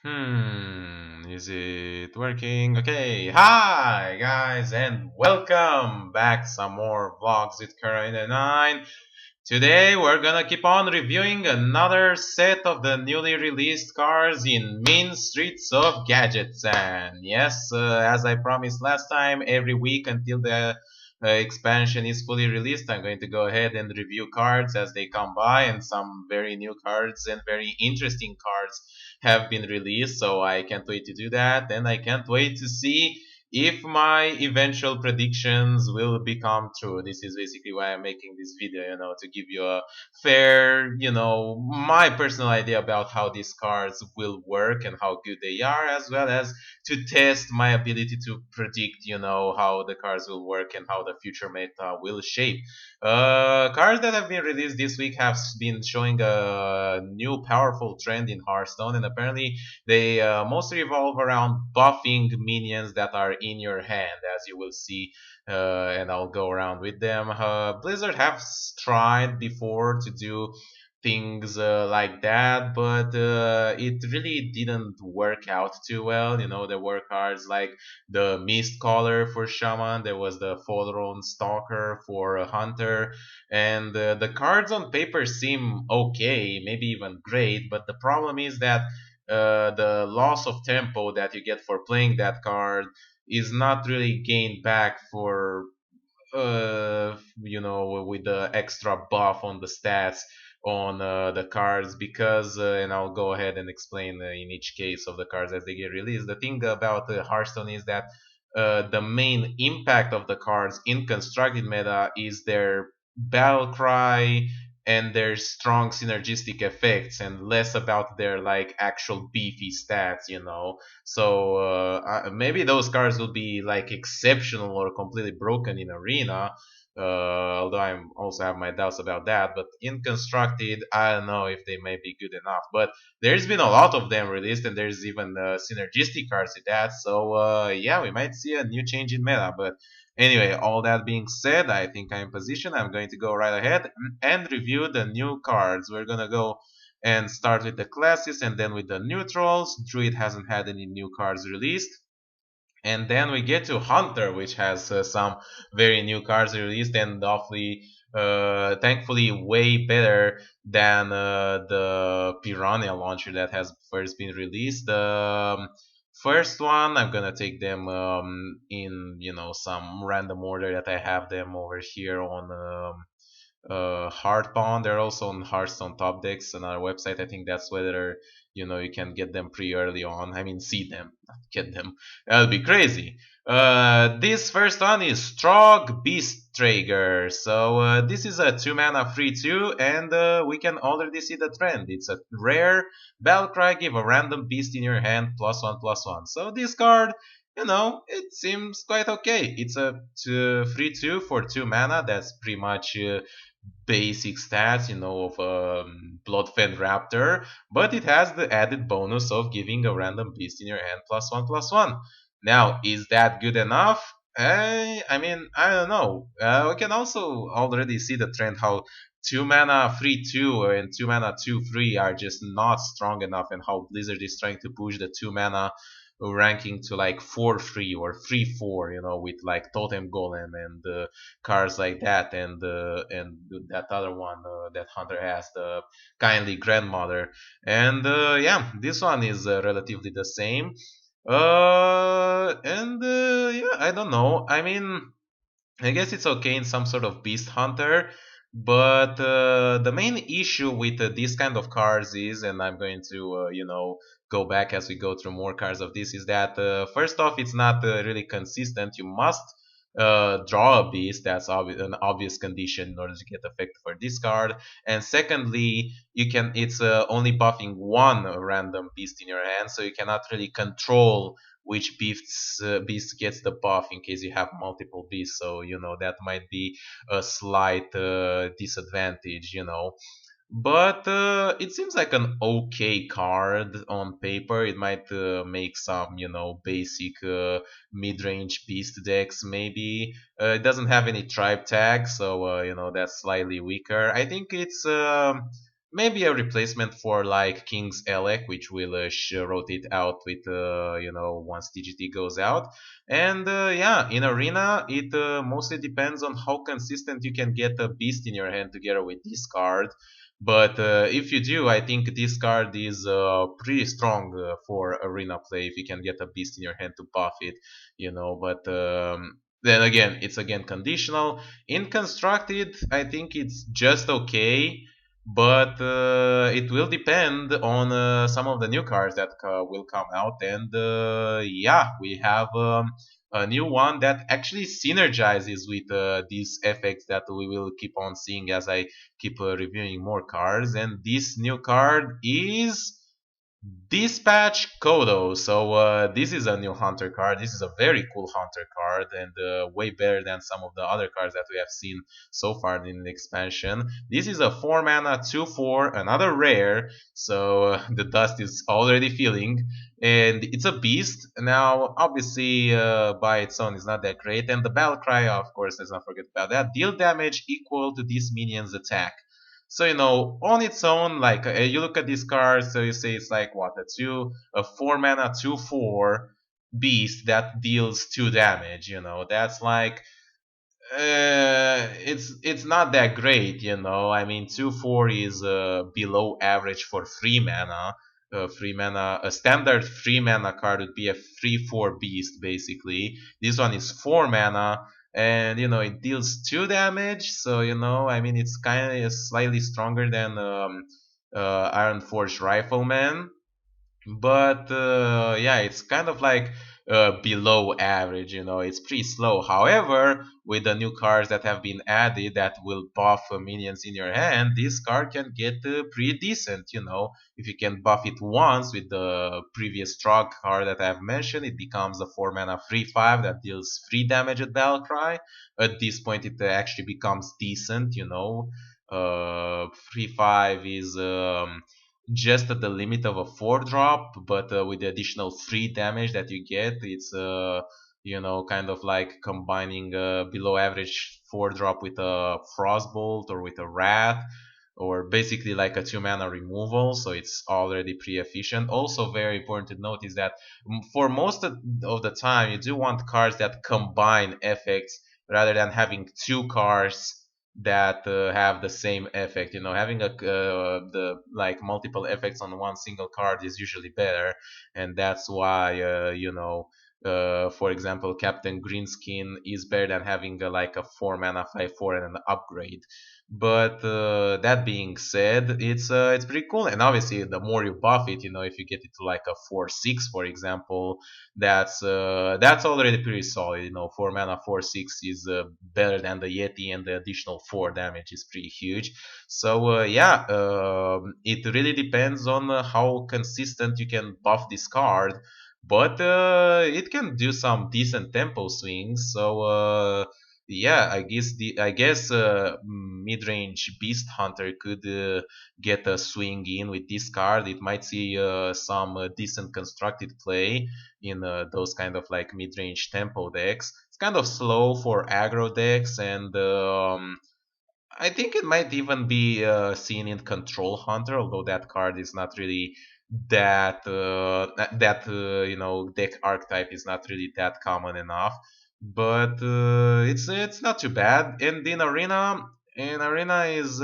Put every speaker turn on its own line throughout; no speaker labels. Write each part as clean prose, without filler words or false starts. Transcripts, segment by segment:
Is it working? Okay, hi guys, and welcome back. Some more vlogs with Karina 9. Today we're gonna keep on reviewing another set of the newly released cars in main streets of Gadgetzan. Yes, as I promised last time, every week until the expansion is fully released, I'm going to go ahead and review cards as they come by, and some very new cards and very interesting cards have been released. So I can't wait to do that, and I can't wait to see if my eventual predictions will become true. This is basically why I'm making this video, to give you a fair, my personal idea about how these cards will work and how good they are, as well as to test my ability to predict, how the cards will work and how the future meta will shape. Cards that have been released this week have been showing a new powerful trend in Hearthstone, and apparently they mostly revolve around buffing minions that are in your hand, as you will see, and I'll go around with them. Blizzard have tried before to do things like that, but it really didn't work out too well. There were cards like the Mist Caller for Shaman, there was the Forlorn Stalker for a Hunter, and the cards on paper seem okay, maybe even great, but the problem is that the loss of tempo that you get for playing that card is not really gained back for with the extra buff on the stats on the cards, because and I'll go ahead and explain in each case of the cards as they get released. The thing about Hearthstone is that the main impact of the cards in constructed meta is their battle cry and their strong synergistic effects, and less about their like actual beefy stats. So maybe those cards will be like exceptional or completely broken in arena. Although I also have my doubts about that. But in constructed, I don't know if they may be good enough. But there's been a lot of them released, and there's even synergistic cards with that. So yeah, we might see a new change in meta. But anyway, all that being said, I think I'm in position. I'm going to go right ahead and review the new cards. We're gonna go and start with the classes and then with the neutrals. Druid hasn't had any new cards released. And then we get to Hunter, which has some very new cards released, and awfully, thankfully, way better than the Piranha launcher that has first been released. The first one, I'm gonna take them in some random order that I have them over here on Hearthbound. They're also on Hearthstone top decks, another website. I think that's whether you can get them pretty early on. I mean, see them, not get them. That'll be crazy. This first one is Strog Beast Traeger. So this is a 2 mana free 2, and we can already see the trend. It's a rare Battlecry. Give a random beast in your hand +1/+1. So this card, it seems quite okay. It's a free 2 for 2 mana. That's pretty much basic stats, of Bloodfen Raptor, but it has the added bonus of giving a random beast in your hand +1/+1. Now, is that good enough? I mean, I don't know. We can also already see the trend how 2 mana free 2 and 2 mana 2 free are just not strong enough, and how Blizzard is trying to push the 2 mana ranking to like 4-3 or 3-4, with like Totem Golem and cards like that, and that other one that Hunter has, the Kindly Grandmother, and yeah, this one is relatively the same. And yeah, I don't know. I mean, I guess it's okay in some sort of Beast Hunter, but the main issue with this kind of cards is, and I'm going to, go back as we go through more cards of this, is that first off, it's not really consistent. You must draw a beast. That's an obvious condition in order to get effect for this card. And secondly, it's only buffing one random beast in your hand, so you cannot really control which beast gets the buff in case you have multiple beasts. So that might be a slight disadvantage. But it seems like an okay card on paper. It might make some basic mid-range beast decks maybe. It doesn't have any tribe tag, so that's slightly weaker. I think it's maybe a replacement for like King's Elec, which will rotate out with once TGT goes out. And yeah, in arena, it mostly depends on how consistent you can get a beast in your hand together with this card. But if you do, I think this card is pretty strong for arena play if you can get a beast in your hand to buff it, But then again, it's again conditional. In constructed, I think it's just okay, but it will depend on some of the new cards that will come out. And yeah, we have a new one that actually synergizes with these effects that we will keep on seeing as I keep reviewing more cards. And this new card is Dispatch Kodo. So this is a new hunter card. This is a very cool hunter card and way better than some of the other cards that we have seen so far in the expansion. This is a 4 mana 2/4, another rare. So the dust is already filling, and it's a beast. Now, obviously, by its own, is not that great. And the battle cry, of course, let's not forget about that. Deal damage equal to this minion's attack. So on its own, like you look at this card, so you say it's like what a 4 mana 2/4 beast that deals 2 damage. That's like it's not that great. I mean, 2/4 is below average for 3 mana. 3 mana, a standard 3 mana card would be a 3/4 beast basically. This one is 4 mana, and it deals 2 damage. So I mean, it's kind of slightly stronger than Iron Forge Rifleman, but yeah, it's kind of like below average. It's pretty slow. However, with the new cards that have been added that will buff minions in your hand, this card can get pretty decent. If you can buff it once with the previous Trog card that I've mentioned, it becomes a 4 mana 3/5 that deals 3 damage at Battlecry. At this point, it actually becomes decent. 3/5 is just at the limit of a 4 drop, but with the additional 3 damage that you get, it's kind of like combining below average 4 drop with a Frostbolt or with a Wrath, or basically like a 2 mana removal. So it's already pretty efficient. Also, very important to note is that for most of the time, you do want cards that combine effects rather than having two cards that have the same effect. Having the like multiple effects on one single card is usually better, and that's why for example, Captain Greenskin is better than having like a 4 mana 5/4 and an upgrade. But that being said, it's pretty cool, and obviously the more you buff it, if you get it to like a 4/6, for example, that's already pretty solid. 4 mana 4/6 is better than the Yeti, and the additional 4 damage is pretty huge. So yeah, it really depends on how consistent you can buff this card, but it can do some decent tempo swings. So yeah, I guess mid-range Beast Hunter could get a swing in with this card. It might see some decent constructed play in those kind of like mid-range tempo decks. It's kind of slow for aggro decks, and I think it might even be seen in Control Hunter, although that card is not really that deck archetype is not really that common enough. But it's not too bad. And in arena is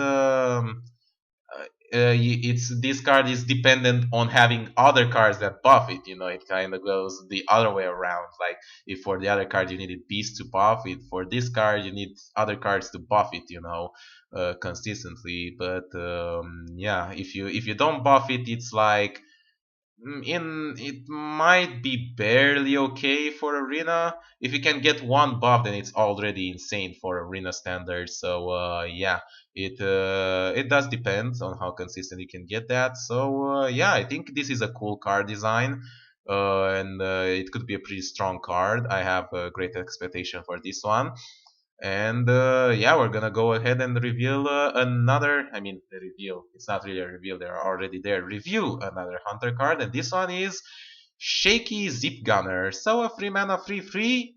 it's this card is dependent on having other cards that buff it. It kind of goes the other way around. Like if for the other card you needed beast to buff it, for this card you need other cards to buff it. Consistently. But yeah, if you don't buff it, it's like it might be barely okay for arena. If you can get one buff, then it's already insane for arena standards. So yeah, it does depend on how consistent you can get that. So yeah, I think this is a cool card design. And it could be a pretty strong card. I have a great expectation for this one. And yeah, we're gonna go ahead and reveal another. I mean, reveal. It's not really a reveal. They're already there. Review another hunter card, and this one is Shaky Zip Gunner. So a 3 mana 3/3.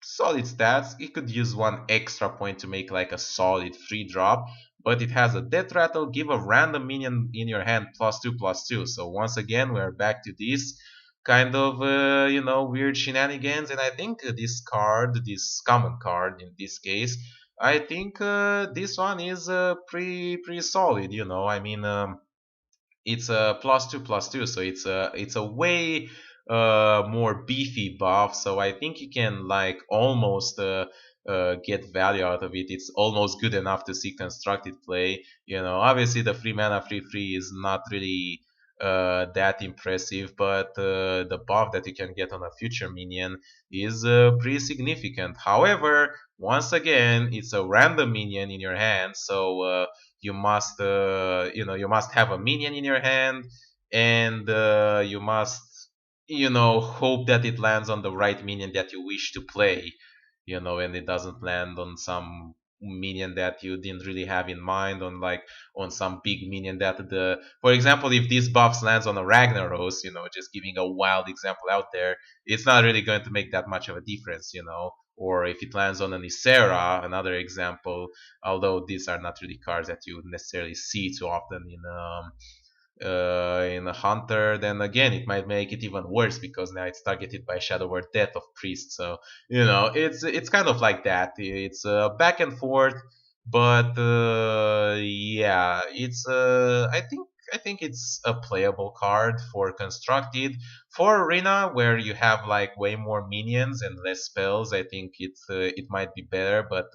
Solid stats. He could use one extra point to make like a solid 3 drop. but it has a death rattle. Give a random minion in your hand +2/+2. So once again, we're back to this kind of weird shenanigans, and I think this card, this common card in this case, I think this one is pretty solid. I mean. It's a +2/+2, so it's a way more beefy buff. So I think you can like almost get value out of it. It's almost good enough to see constructed play. Obviously the free mana free is not really that impressive, but the buff that you can get on a future minion is pretty significant. However, once again, it's a random minion in your hand, so you must have a minion in your hand, and you must hope that it lands on the right minion that you wish to play, and it doesn't land on some minion that you didn't really have in mind, on some big minion that for example, if this buffs lands on a Ragnaros, just giving a wild example out there, it's not really going to make that much of a difference, or if it lands on an Ysera, another example, although these are not really cards that you necessarily see too often in a hunter, then again it might make it even worse because now it's targeted by Shadow Word Death of Priest. So it's kind of like that. It's back and forth, but yeah, it's I think it's a playable card for constructed. For arena, where you have like way more minions and less spells, I think it might be better. But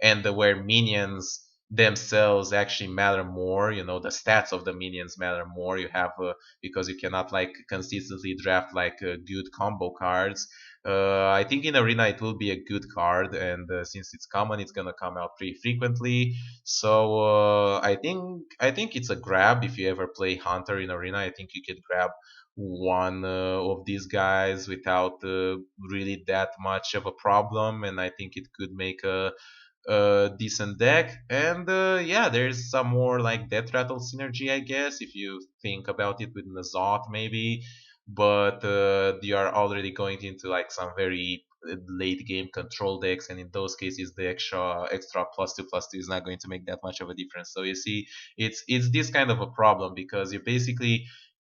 and where minions themselves actually matter more, the stats of the minions matter more. You have because you cannot like consistently draft like good combo cards. I think in arena it will be a good card, and since it's common, it's gonna come out pretty frequently. So I think it's a grab if you ever play hunter in arena. I think you can grab one of these guys without really that much of a problem, and I think it could make a decent deck. And yeah, there's some more like Death Rattle synergy, I guess, if you think about it with Nazot maybe. But you are already going into like some very late game control decks, and in those cases the extra +2/+2 is not going to make that much of a difference. So you see, it's this kind of a problem, because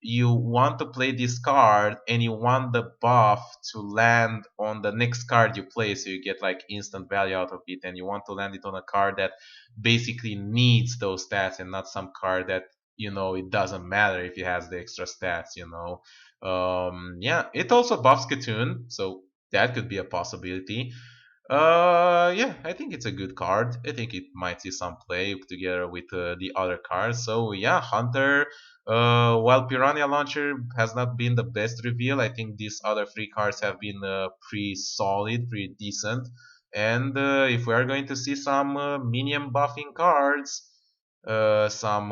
you want to play this card and you want the buff to land on the next card you play, so you get like instant value out of it, and you want to land it on a card that basically needs those stats, and not some card that it doesn't matter if it has the extra stats. Yeah, it also buffs Katoon, so that could be a possibility. Yeah, I think it's a good card. I think it might see some play together with the other cards. So yeah, Hunter. While Piranha Launcher has not been the best reveal, I think these other three cards have been pretty solid, pretty decent. And if we are going to see some minion buffing cards, some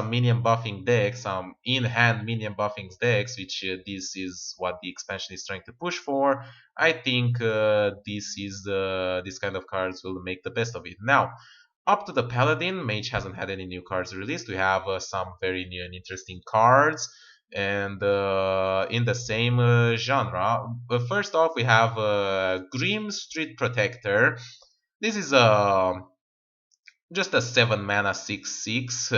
minion buffing decks, some in-hand minion buffing decks, which this is what the expansion is trying to push for. I think this kind of cards will make the best of it. Now, up to the Paladin, Mage hasn't had any new cards released. We have some very new and interesting cards, and in the same genre. First off, we have Grim Street Protector. This is just a 7 mana 6/6,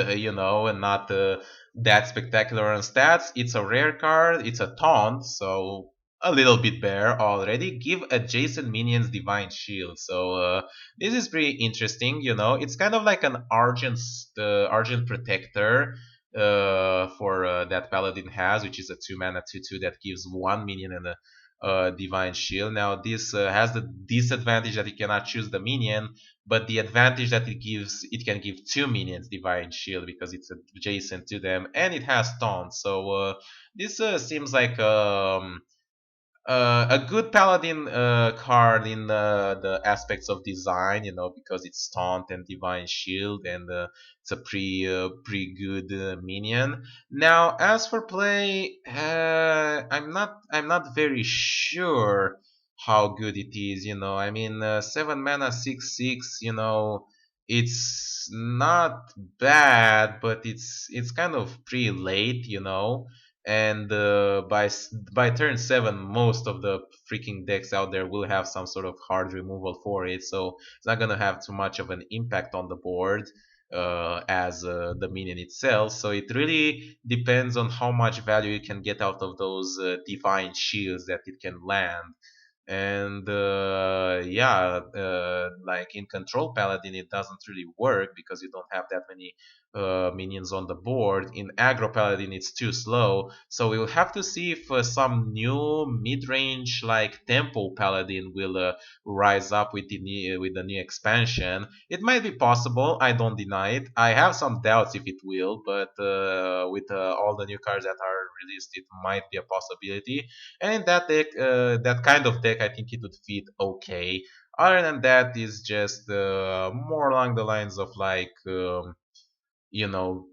and not that spectacular on stats. It's a rare card, it's a taunt, so a little bit better already. Give adjacent minions Divine Shield. So this is pretty interesting, It's kind of like an Argent Protector for that Paladin has, which is a 2 mana 2/2 that gives one minion and a Divine Shield. Now this has the disadvantage that you cannot choose the minion, but the advantage that it can give two minions Divine Shield because it's adjacent to them, and it has taunt. So this seems like a good paladin card in the aspects of design, because it's taunt and divine shield, and it's a pretty good minion. Now, as for play, I'm not very sure how good it is. I mean, 7 mana 6/6. It's not bad, but it's kind of pretty late. And by turn 7, most of the freaking decks out there will have some sort of hard removal for it, so it's not gonna have too much of an impact on the board. as the minion itself. So it really depends on how much value you can get out of those divine shields that it can land. And yeah, like in control paladin it doesn't really work because you don't have that many minions on the board. In aggro paladin it's too slow, so we'll have to see if some new mid-range like tempo paladin will rise up with the new expansion. It might be possible, I don't deny it. I have some doubts if it will, but with all the new cards that are released, it might be a possibility. And in that deck, that kind of deck, I think it would fit okay. Other than that, is just more along the lines of like, you know,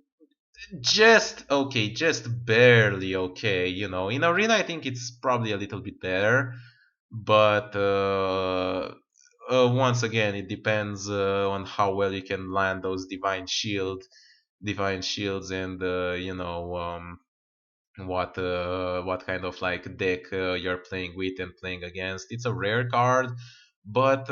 just okay, just barely okay. In arena, I think it's probably a little bit better, but once again, it depends on how well you can land those divine shields, and what kind of like deck you're playing with and playing against. It's a rare card, but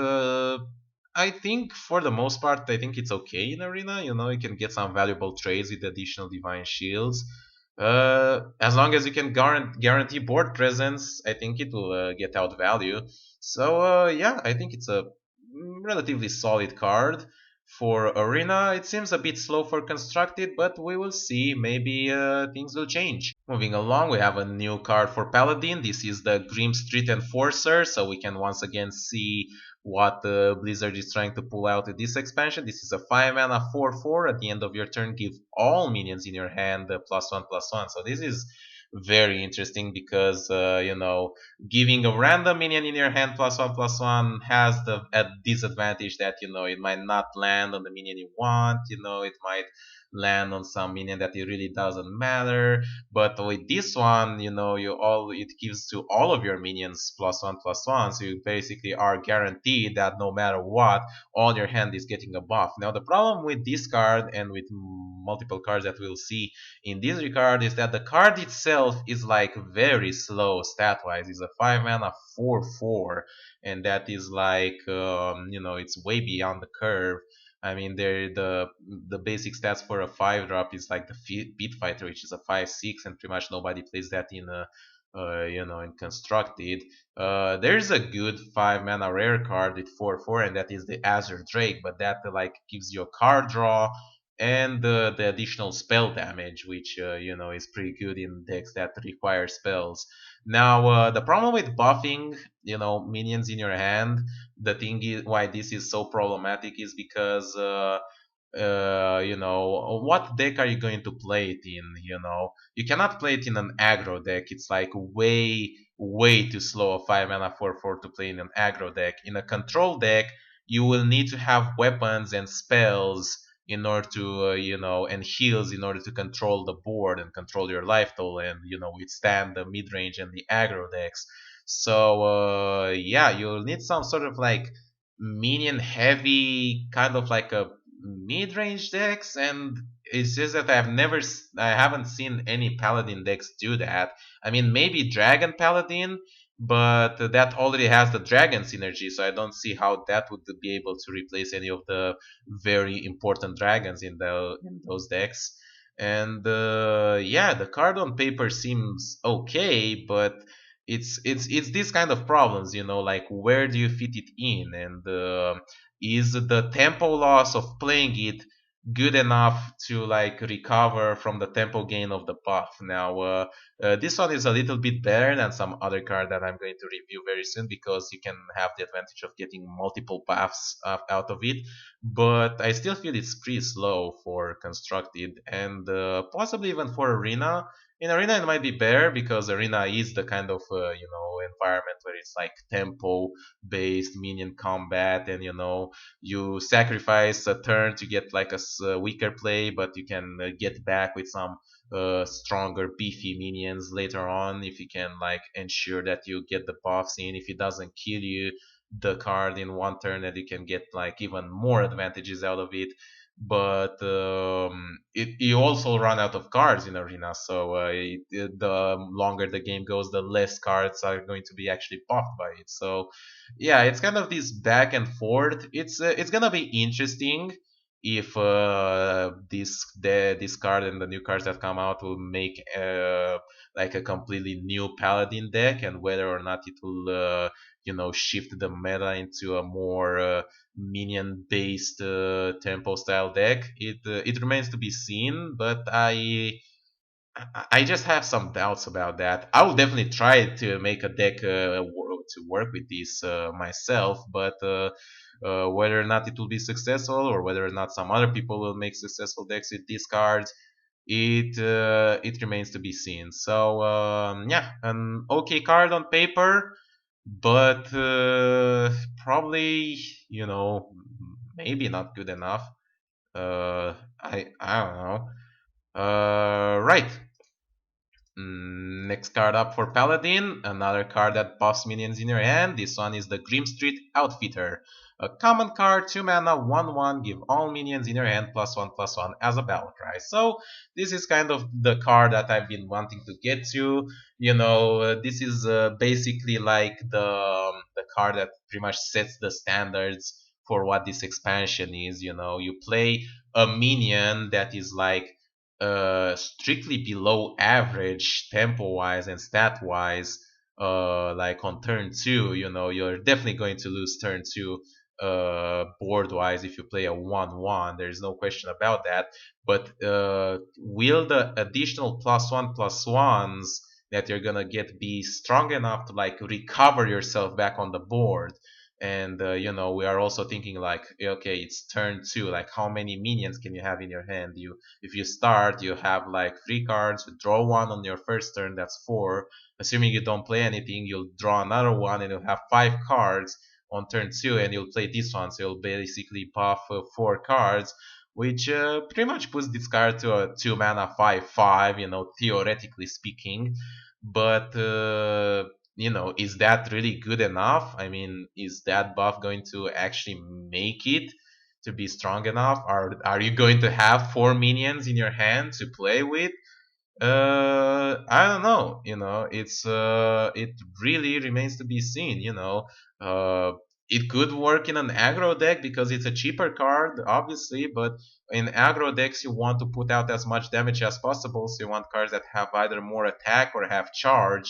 I think for the most part, I think it's okay in arena. You can get some valuable trades with additional divine shields. As long as you can guarantee board presence, I think it will get out value. So yeah, I think it's a relatively solid card. For arena, it seems a bit slow for constructed, but we will see. Maybe things will change. Moving along, we have a new card for Paladin. This is the Grim Street Enforcer, so we can once again see what Blizzard is trying to pull out with this expansion. This is a 5 mana 4/4. At the end of your turn, give all minions in your hand +1/+1. So this is very interesting because giving a random minion in your hand +1/+1 has the disadvantage that it might not land on the minion you want. It might land on some minion that it really doesn't matter. But with this one, it gives to all of your minions +1/+1, so you basically are guaranteed that no matter what, all your hand is getting a buff. Now the problem with this card and with multiple cards that we'll see in this regard is that the card itself is like very slow stat wise. It's a 5 mana 4/4, and that is like it's way beyond the curve. I mean, the basic stats for a 5 drop is like the Pit Fighter, which is a 5/6, and pretty much nobody plays that in in constructed. There's a good 5 mana rare card with 4/4, and that is the Azure Drake, but that like gives you a card draw and the additional spell damage, which is pretty good in decks that require spells. Now, the problem with buffing, minions in your hand, the thing is why this is so problematic is because what deck are you going to play it in? You cannot play it in an aggro deck. It's like way too slow a 5 mana 4/4 to play in an aggro deck. In a control deck, you will need to have weapons and spells in order to and heals in order to control the board and control your life total and withstand the mid range and the aggro decks. So yeah, you'll need some sort of like minion heavy kind of like a mid-range decks, and it's just that I haven't seen any paladin decks do that. I mean, maybe dragon paladin, but that already has the dragon synergy, so I don't see how that would be able to replace any of the very important dragons in those decks. And yeah, the card on paper seems okay, but it's these kind of problems, like where do you fit it in, and is the tempo loss of playing it good enough to like recover from the tempo gain of the buff. Now this one is a little bit better than some other card that I'm going to review very soon because you can have the advantage of getting multiple buffs out of it, but I still feel it's pretty slow for constructed and possibly even for arena. In arena it might be better because arena is the kind of environment where it's like tempo based minion combat, and you sacrifice a turn to get like a weaker play, but you can get back with some stronger beefy minions later on if you can like ensure that you get the buffs in. If it doesn't kill you the card in one turn, that you can get like even more advantages out of it. But you also run out of cards in arena, so the longer the game goes, the less cards are going to be actually buffed by it. So yeah, it's kind of this back and forth. It's gonna be interesting if this card and the new cards that come out will make like a completely new paladin deck, and whether or not it will shift the meta into a more minion based tempo style deck. It remains to be seen, but I just have some doubts about that. I will definitely try to make a deck to work with this myself, but whether or not it will be successful, or whether or not some other people will make successful decks with these cards, it remains to be seen. So yeah, an okay card on paper, but probably maybe not good enough. I don't know. Right. Next card up for Paladin, another card that buffs minions in your hand. This one is the Grim Street Outfitter. A common card, 2 mana, 1/1, give all minions in your hand +1/+1 as a battle cry. So, this is kind of the card that I've been wanting to get to. This is basically like the card that pretty much sets the standards for what this expansion is. You play a minion that is like strictly below average tempo wise and stat wise, like on turn two, you're definitely going to lose turn two board wise if you play a 1/1. There's no question about that. But will the additional +1/+1s that you're gonna get be strong enough to like recover yourself back on the board? And we are also thinking like, okay, it's turn two, like how many minions can you have in your hand? If you start, you have like 3 cards, you draw one on your first turn, that's 4. Assuming you don't play anything, you'll draw another one and you'll have 5 cards on turn 2, and you'll play this one, so you'll basically buff 4 cards, which pretty much puts this card to a 2 mana 5/5, theoretically speaking. But is that really good enough? I mean, is that buff going to actually make it to be strong enough? Are you going to have 4 minions in your hand to play with? I don't know. It really remains to be seen. It could work in an aggro deck because it's a cheaper card, obviously. But in aggro decks, you want to put out as much damage as possible. So you want cards that have either more attack or have charge.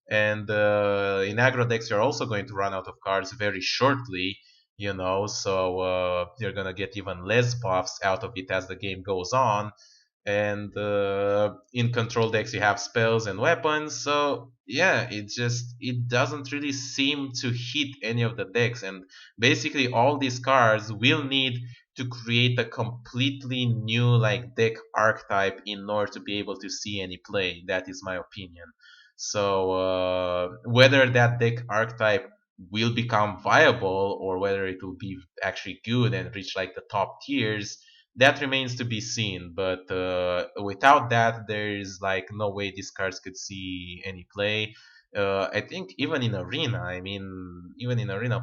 And in aggro decks, you're also going to run out of cards very shortly. So you're gonna get even less buffs out of it as the game goes on. And in control decks you have spells and weapons, so yeah, it doesn't really seem to hit any of the decks. And basically all these cards will need to create a completely new like deck archetype in order to be able to see any play. That is my opinion. So whether that deck archetype will become viable, or whether it will be actually good and reach like the top tiers, that remains to be seen. But without that, there is like no way these cards could see any play. I think even in arena,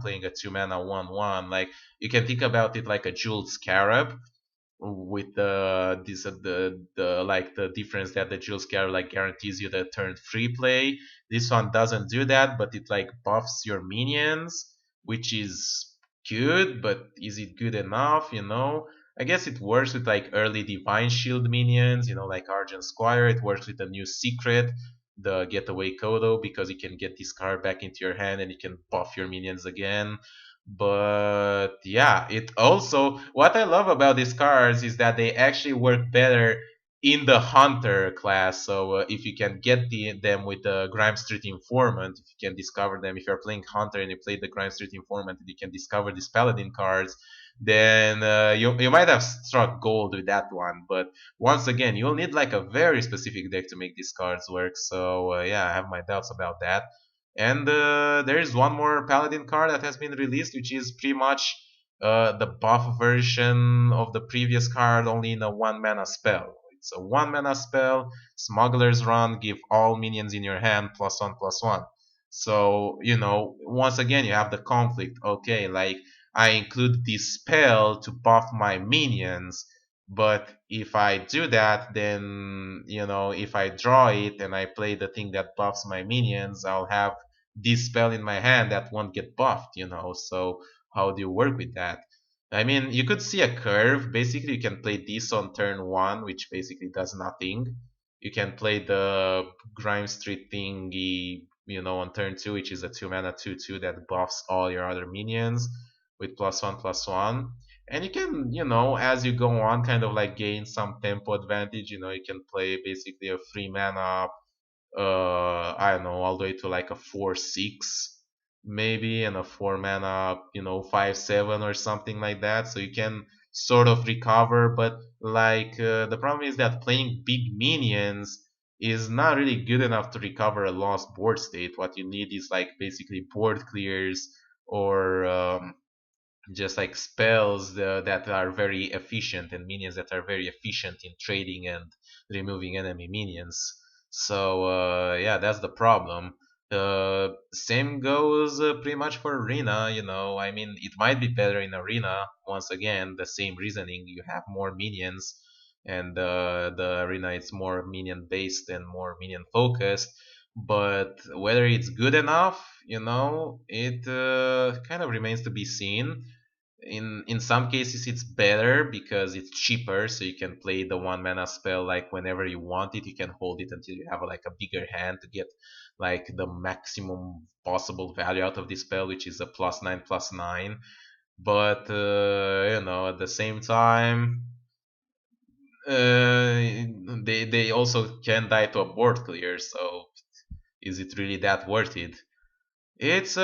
playing a 2 mana 1/1, like you can think about it like a jeweled scarab, with the difference that the jewel scarab like guarantees you the turn free play. This one doesn't do that, but it like buffs your minions, which is good. But is it good enough? I guess it works with like early divine shield minions, like Argent Squire. It works with the new secret, the getaway Kodo, because you can get this card back into your hand and you can buff your minions again. But yeah, it also, what I love about these cards is that they actually work better in the hunter class. So if you can get them with the Grime Street Informant, if you can discover them, if you're playing hunter and you play the Grime Street Informant and you can discover these paladin cards, then you might have struck gold with that one. But once again, you'll need like a very specific deck to make these cards work. So yeah, I have my doubts about that. And there is one more Paladin card that has been released, which is pretty much the buff version of the previous card, only in a 1 mana spell. It's a 1 mana spell, Smuggler's Run, give all minions in your hand +1/+1. So, once again, you have the conflict. Okay, like, I include this spell to buff my minions, but if I do that, then, if I draw it and I play the thing that buffs my minions, I'll have this spell in my hand that won't get buffed. So how do you work with that? I mean, you could see a curve. Basically, you can play this on turn one, which basically does nothing. You can play the Grime Street thingy, on turn two, which is a 2 mana 2/2 that buffs all your other minions with +1/+1. And you can, as you go on, kind of like gain some tempo advantage. You can play basically a 3 mana, I don't know, all the way to like a 4/6 maybe, and a 4 mana, 5/7 or something like that. So you can sort of recover, but like the problem is that playing big minions is not really good enough to recover a lost board state. What you need is like basically board clears or just like spells that are very efficient and minions that are very efficient in trading and removing enemy minions. So yeah, that's the problem. Same goes pretty much for arena. I mean, it might be better in arena. Once again, the same reasoning. You have more minions, and the arena is more minion based and more minion focused. But whether it's good enough, it kind of remains to be seen. In some cases it's better because it's cheaper, so you can play the 1 mana spell like whenever you want it. You can hold it until you have like a bigger hand to get like the maximum possible value out of this spell, which is a +9/+9. But at the same time, uh, they also can die to a board clear. So is it really that worth it? It's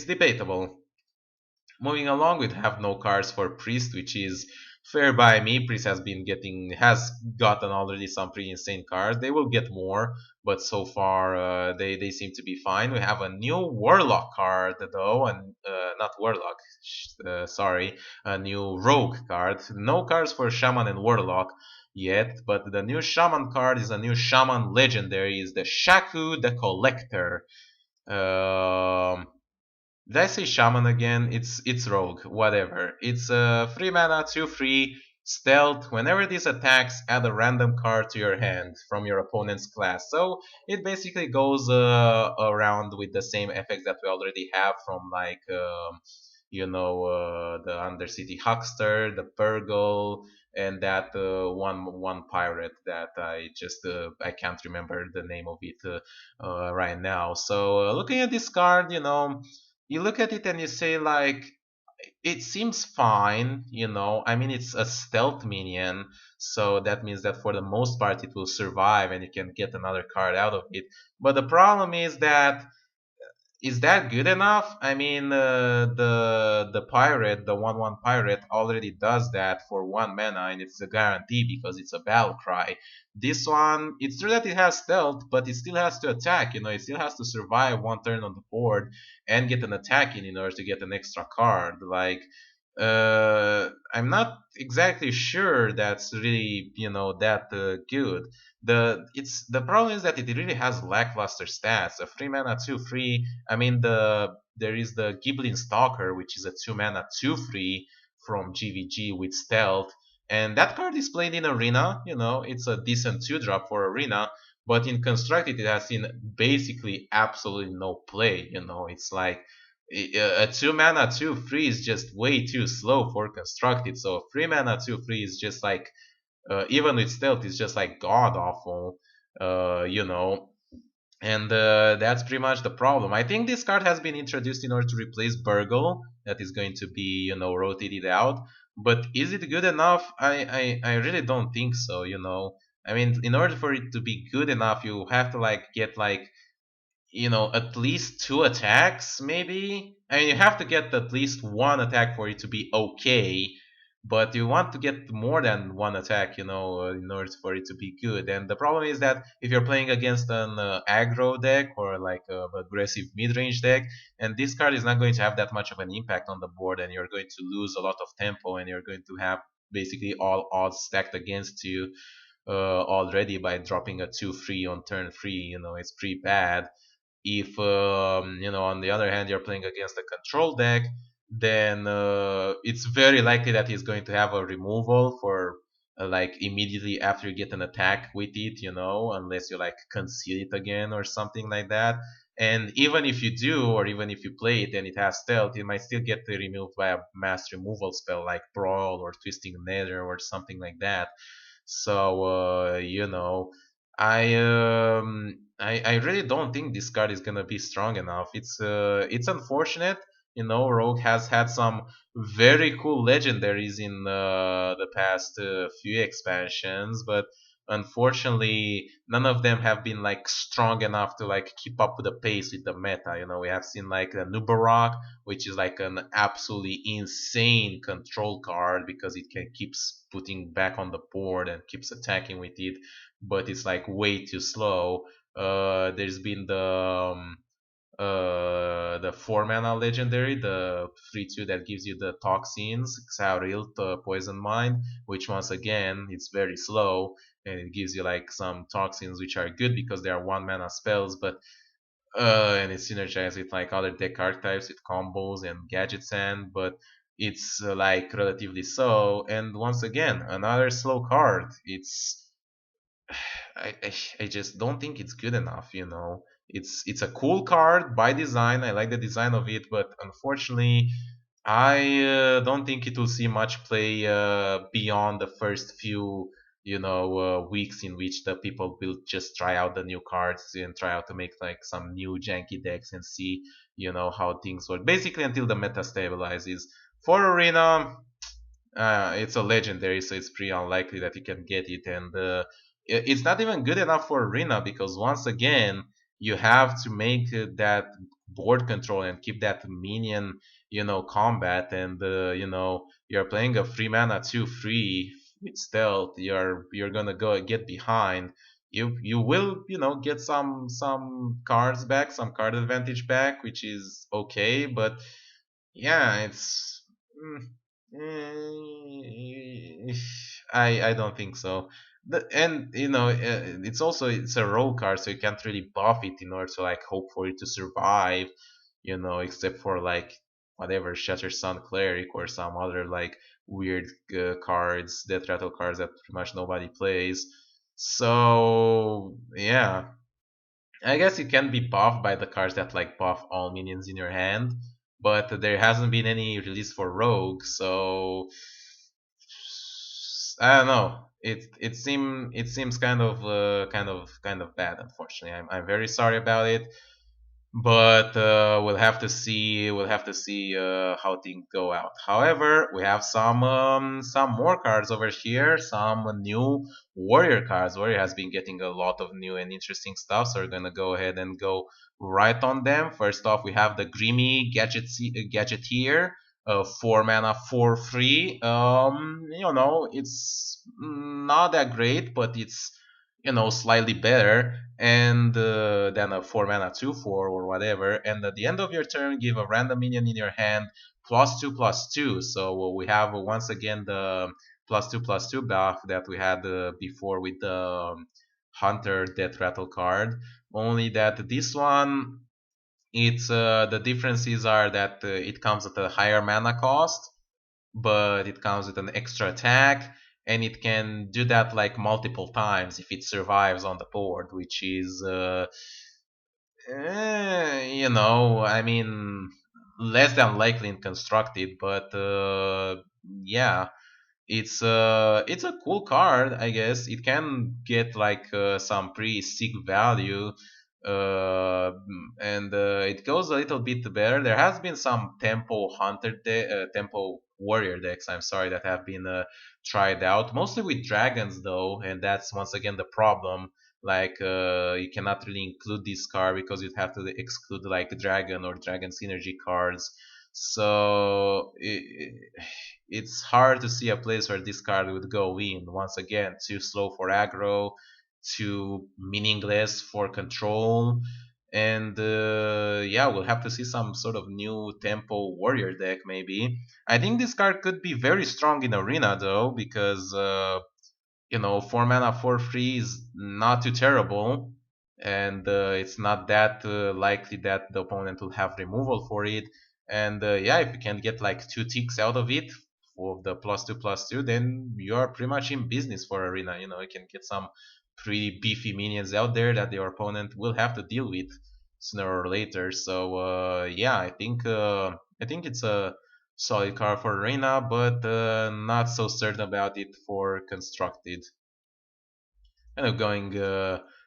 debatable. Moving along, we have no cards for Priest, which is fair by me. Priest has gotten already some pretty insane cards. They will get more, but so far they seem to be fine. We have a new Warlock card though, and not Warlock, sorry, a new Rogue card. No cards for Shaman and Warlock yet, but the new Shaman card is a new Shaman legendary. Is the Shaku the Collector. Um, did I say shaman again? It's rogue, whatever. It's a 3 mana, 2/3 stealth. Whenever this attacks, add a random card to your hand from your opponent's class. So it basically goes around with the same effects that we already have from like the Undercity Huckster, the Purgle, and that one pirate that I can't remember the name of it right now. So looking at this card, you look at it and you say like it seems fine. I mean, it's a stealth minion, so that means that for the most part it will survive and you can get another card out of it. But the problem is that good enough? I mean, the pirate, the 1/1 pirate, already does that for 1 mana, and it's a guarantee because it's a battle cry. This one, it's true that it has stealth, but it still has to attack. It still has to survive one turn on the board and get an attack in order to get an extra card. Like, I'm not exactly sure that's really that good. The problem is that it really has lackluster stats. A 3 mana 2/3. I mean, there is the Giblin Stalker, which is a 2 mana 2/3 from GVG with stealth, and that card is played in arena. It's a decent 2 drop for arena, but in constructed it has seen basically absolutely no play. It's like a 2 mana 2/3 is just way too slow for constructed. So a 3 mana 2/3 is just like even with stealth, it's just like god awful, you know. And that's pretty much the problem. I think this card has been introduced in order to replace Burgle, that is going to be rotated out. But is it good enough? I really don't think so. I mean, in order for it to be good enough, you have to like get like at least 2 attacks, maybe. I mean, you have to get at least one attack for it to be okay, but you want to get more than one attack, in order for it to be good. And the problem is that if you're playing against an aggro deck or like a aggressive mid-range deck, and this card is not going to have that much of an impact on the board, and you're going to lose a lot of tempo, and you're going to have basically all odds stacked against you already by dropping a 2/3 on turn 3. It's pretty bad. If on the other hand, you're playing against a control deck, then it's very likely that he's going to have a removal for like immediately after you get an attack with it, unless you like conceal it again or something like that. And even if you do, or even if you play it and it has stealth, it might still get removed by a mass removal spell like Brawl or Twisting Nether or something like that. So I really don't think this card is gonna be strong enough. It's unfortunate. Rogue has had some very cool legendaries in the past few expansions, but unfortunately none of them have been like strong enough to like keep up with the pace with the meta. We have seen like the Nubarak, which is like an absolutely insane control card because it can keeps putting back on the board and keeps attacking with it, but it's like way too slow. There's been the 4 mana legendary, the 3/2 that gives you the toxins, Xaurilt, Poison Mind, which once again it's very slow and it gives you like some toxins which are good because they are 1 mana spells, but and it's synergized with like other deck archetypes with combos and Gadgetzan, but it's like relatively slow. And once again, another slow card. I just don't think it's good enough. It's a cool card by design. I like the design of it, but unfortunately, I don't think it will see much play beyond the first few, weeks in which the people will just try out the new cards and try out to make like some new janky decks and see, how things work. Basically, until the meta stabilizes. For Arena, it's a legendary, so it's pretty unlikely that you can get it, and it's not even good enough for Arena because once again you have to make that board control and keep that minion, combat, and you're playing a 3 mana 2/3 with stealth. You're gonna go get behind. You will get some cards back, some card advantage back, which is okay, but yeah, it's. I don't think so. And it's a roll card, so you can't really buff it in order to like hope for it to survive. Except for like whatever Shatter Sun Cleric or some other like weird cards, death rattle cards that pretty much nobody plays. So yeah, I guess it can be buffed by the cards that like buff all minions in your hand, but there hasn't been any release for Rogue, so I don't know. It seems kind of bad. Unfortunately, I'm very sorry about it, but we'll have to see how things go out. However, we have some more cards over here, some new warrior cards. Warrior has been getting a lot of new and interesting stuff, so we're gonna go ahead and go right on them. First off, we have the Grimy Gadgeteer, 4 mana 4/3. It's not that great, but it's slightly better and than a 4 mana 2/4 or whatever. And at the end of your turn, give a random minion in your hand +2/+2. So we have once again the +2/+2 buff that we had before with the Hunter Death Rattle card. Only that this one, it's the differences are that it comes at a higher mana cost, but it comes with an extra attack, and it can do that like multiple times if it survives on the board, which is I mean, less than likely in constructed, but yeah, it's a cool card, I guess. It can get like some pretty sick value, and it goes a little bit better. There has been some tempo warrior decks, I'm sorry, that have been tried out, mostly with dragons though, and that's once again the problem. Like you cannot really include this card because you'd have to exclude like dragon or dragon synergy cards. So it's hard to see a place where this card would go in. Once again, too slow for aggro, too meaningless for control, and yeah, we'll have to see some sort of new tempo warrior deck maybe. I think this card could be very strong in arena though, because 4 mana 4/3 is not too terrible, and it's not that likely that the opponent will have removal for it. And yeah, if you can get like 2 ticks out of it for the +2/+2, then you are pretty much in business for arena. You can get some pretty beefy minions out there that your opponent will have to deal with. sooner or later. So yeah, I think it's a solid card for arena, but not so certain about it for constructed. Kind of going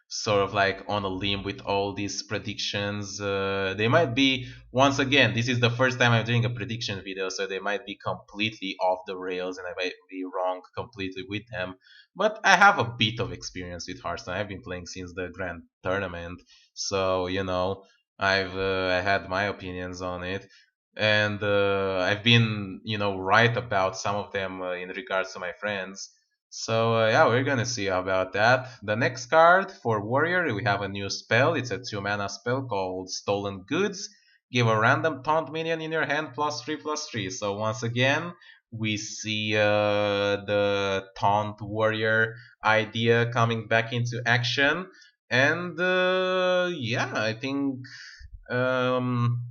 sort of like on a limb with all these predictions. They might be, once again, this is the first time I'm doing a prediction video, so they might be completely off the rails and I might be wrong completely with them. But I have a bit of experience with Hearthstone. I've been playing since the Grand Tournament, so I had my opinions on it. And I've been, right about some of them in regards to my friends. So yeah, we're gonna see about that. The next card for Warrior, we have a new spell. It's a 2 mana spell called Stolen Goods. Give a random taunt minion in your hand +3/+3. So once again, we see the taunt warrior idea coming back into action, and yeah, I think um,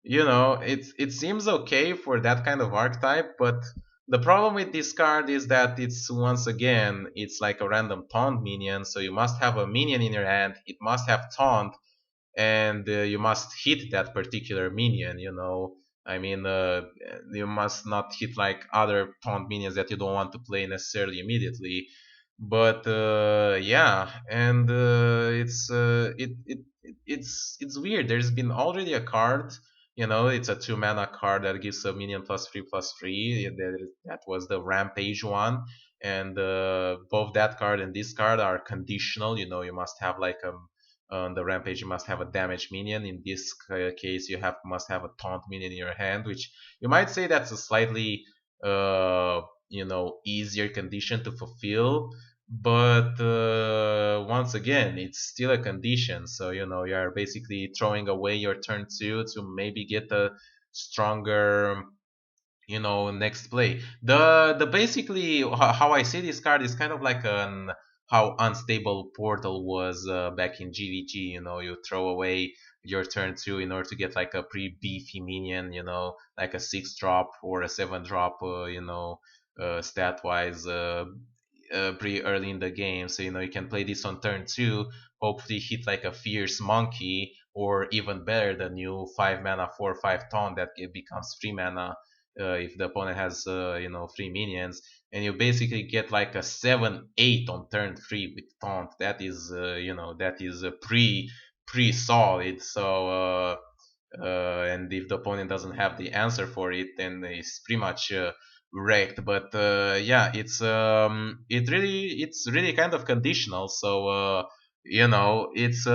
it seems okay for that kind of archetype, but the problem with this card is that it's once again it's like a random taunt minion, so you must have a minion in your hand. It must have taunt, and you must hit that particular minion. I mean, you must not hit like other taunt minions that you don't want to play necessarily immediately. But yeah, and it's weird. There's been already a card. It's a 2 mana card that gives a minion +3/+3. That was the Rampage one, and both that card and this card are conditional. You must have like on the rampage you must have a damage minion. In this case you must have a taunt minion in your hand, which you might say that's a slightly easier condition to fulfill, but once again it's still a condition, so you're basically throwing away your turn 2 to maybe get a stronger next play. The basically how I see this card is kind of like an how unstable portal was back in GVG. You throw away your turn 2 in order to get like a pretty beefy minion, like a 6 drop or a 7 drop, stat wise, pretty early in the game. So you can play this on turn 2, hopefully hit like a fierce monkey, or even better, the new 5 mana 4/5 taunt that it becomes 3 mana if the opponent has 3 minions, and you basically get like a 7/8 on turn 3 with taunt. That is that is a pre solid. So and if the opponent doesn't have the answer for it, then it's pretty much wrecked. But yeah, it's really kind of conditional. So it's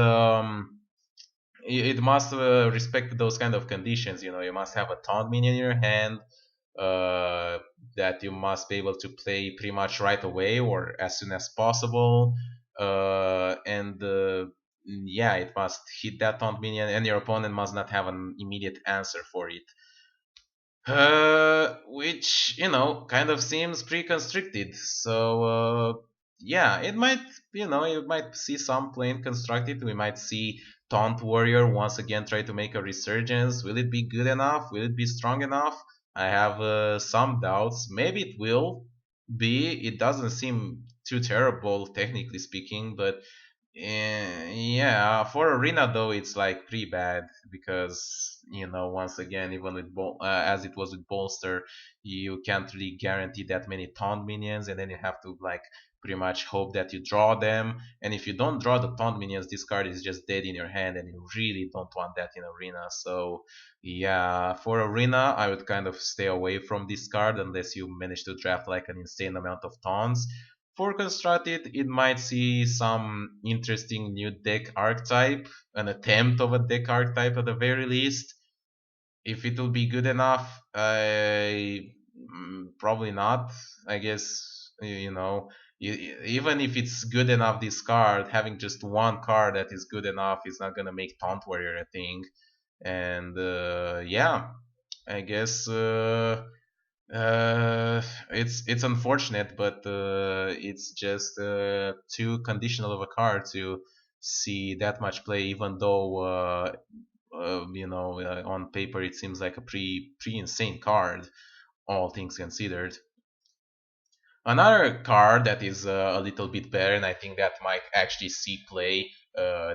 it must respect those kind of conditions. You must have a taunt minion in your hand uh, that you must be able to play pretty much right away or as soon as possible. And yeah, it must hit that taunt minion, and your opponent must not have an immediate answer for it. Which kind of seems pre-constricted. So yeah, it might you might see some playing constructed. We might see Taunt Warrior once again try to make a resurgence. Will it be good enough? Will it be strong enough? I have some doubts. Maybe it will be. It doesn't seem too terrible technically speaking, but yeah, for arena though, it's like pretty bad because once again, even with as it was with bolster, you can't really guarantee that many taunt minions, and then you have to like pretty much hope that you draw them. And if you don't draw the taunt minions, this card is just dead in your hand, and you really don't want that in arena. So yeah, for arena, I would kind of stay away from this card unless you manage to draft like an insane amount of taunts. For constructed, it might see some interesting new deck archetype, an attempt of a deck archetype at the very least. If it will be good enough, probably not. I guess even if it's good enough, this card having just one card that is good enough is not gonna make Taunt Warrior a thing. And yeah, I guess. It's unfortunate, but it's just too conditional of a card to see that much play. Even though on paper it seems like a pretty insane card, all things considered. Another card that is a little bit better, and I think that might actually see play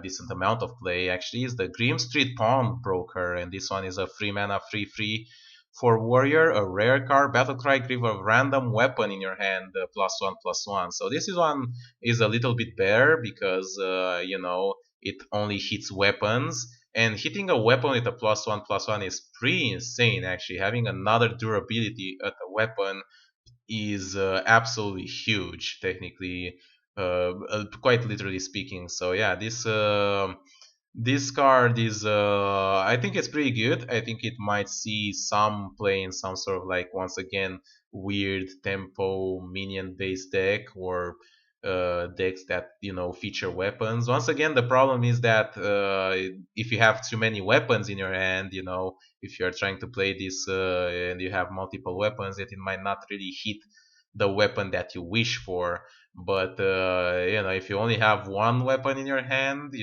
decent amount of play actually is the Grim Street Pawnbroker, and this one is a 3 mana 3/3 for warrior, a rare card, battlecry, give a random weapon in your hand, +1/+1. So this is one is a little bit better because it only hits weapons, and hitting a weapon with a +1/+1 is pretty insane actually. Having another durability at a weapon is absolutely huge, technically, quite literally speaking. So yeah, this card is I think it's pretty good. I think it might see some play in some sort of like once again weird tempo minion based deck or decks that feature weapons. Once again, the problem is that if you have too many weapons in your hand, if you're trying to play this and you have multiple weapons, it might not really hit the weapon that you wish for. But if you only have one weapon in your hand,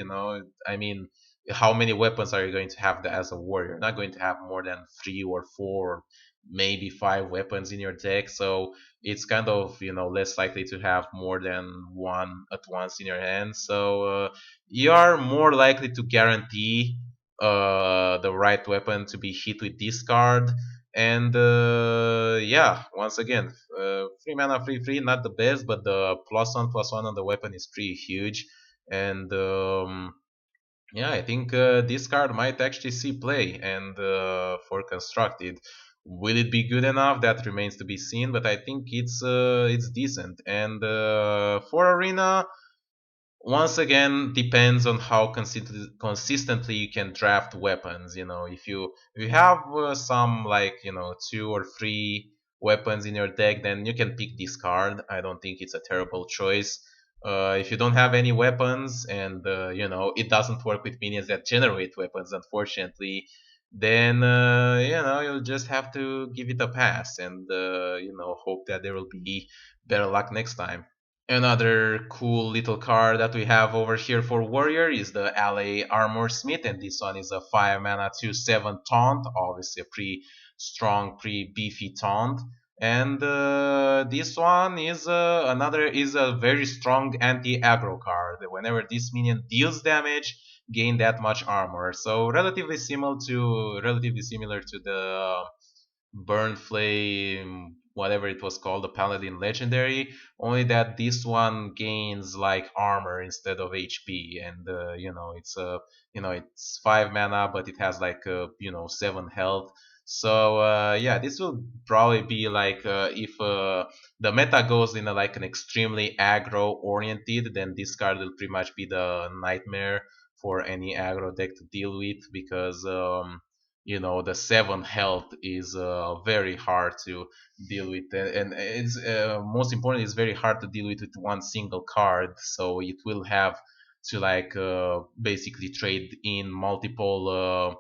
I mean, how many weapons are you going to have as a warrior? You're not going to have more than 3 or 4, maybe 5 weapons in your deck. So it's kind of less likely to have more than one at once in your hand. So you are more likely to guarantee the right weapon to be hit with this card. And yeah, once again, 3 mana 3/3, not the best, but the +1/+1 on the weapon is pretty huge. And yeah, I think this card might actually see play. And for constructed, will it be good enough? That remains to be seen. But I think it's decent. And for arena, once again, depends on how consistently you can draft weapons. If you have some like 2 or 3 weapons in your deck, then you can pick this card. I don't think it's a terrible choice. If you don't have any weapons and it doesn't work with minions that generate weapons, unfortunately, then you'll just have to give it a pass and hope that there will be better luck next time. Another cool little card that we have over here for warrior is the LA Armor Smith, and this one is a 5 mana 2/7 taunt, obviously a pretty strong, pretty beefy taunt. And this one is a very strong anti-aggro card. Whenever this minion deals damage, gain that much armor. So relatively similar to the Burn Flame, whatever it was called, the Paladin Legendary. Only that this one gains like armor instead of HP, and it's 5 mana, but it has like 7 health. So yeah, this will probably be like if the meta goes in like an extremely aggro oriented, then this card will pretty much be the nightmare for any aggro deck to deal with because the 7 health is very hard to deal with, and it's most important, it's very hard to deal with one single card. So it will have to like basically trade in multiple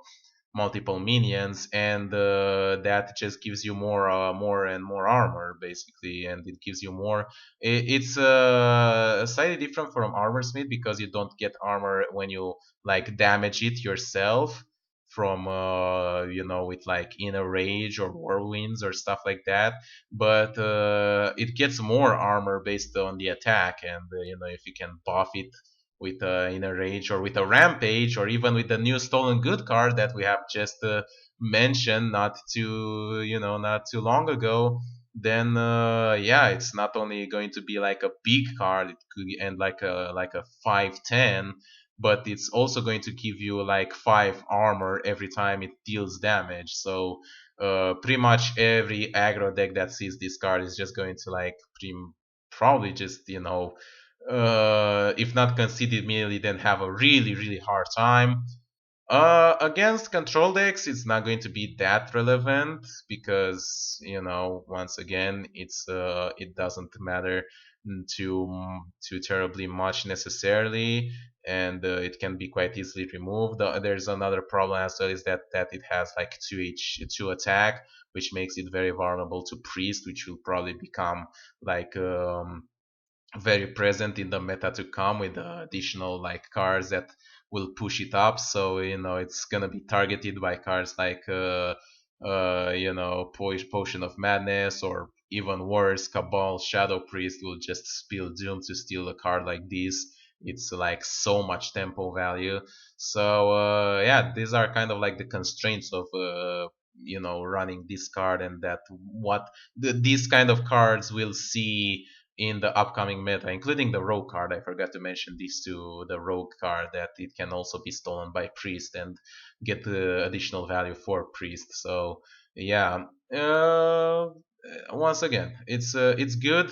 minions, and that just gives you more and more armor basically, and it gives you more. It's slightly different from armor smith because you don't get armor when you like damage it yourself from with like inner rage or whirlwinds or stuff like that, but it gets more armor based on the attack. And if you can buff it with inner rage or with a rampage or even with the new stolen good card that we have just mentioned not too long ago, then yeah, it's not only going to be like a big card, it could end like a 5/10, but it's also going to give you like 5 armor every time it deals damage. So pretty much every aggro deck that sees this card is just going to like probably just if not concede immediately, then have a really really hard time. Against control decks, it's not going to be that relevant because once again, it doesn't matter too terribly much necessarily, and it can be quite easily removed. There's another problem as well, is that it has like 2 attack, which makes it very vulnerable to priest, which will probably become like very present in the meta to come with additional like cards that will push it up. So it's gonna be targeted by cards like Potion of Madness, or even worse, Cabal Shadow Priest will just spill Doom to steal a card like this, it's like so much tempo value. So yeah, these are kind of like the constraints of running this card, and that what these kind of cards will see in the upcoming meta, including the rogue card. I forgot to mention these two. The rogue card, that it can also be stolen by priest and get additional value for priest. So yeah, once again, it's good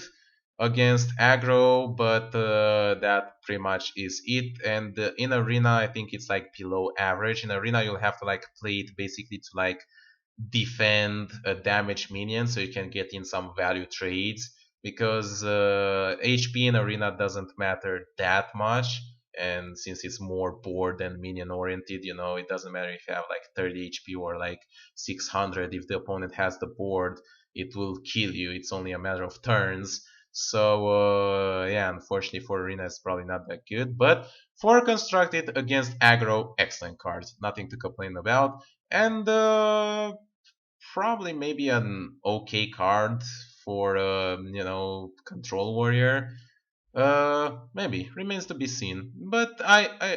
against aggro, but that pretty much is it. And in arena, I think it's like below average. In arena, you'll have to like play it basically to like defend a damaged minion so you can get in some value trades, because HP in arena doesn't matter that much. And since it's more board and minion oriented, it doesn't matter if you have like 30 HP or like 600. If the opponent has the board, it will kill you. It's only a matter of turns. So yeah, unfortunately for arena, it's probably not that good. But for constructed against aggro, excellent cards, nothing to complain about. And probably maybe an okay card for control warrior. Maybe remains to be seen. But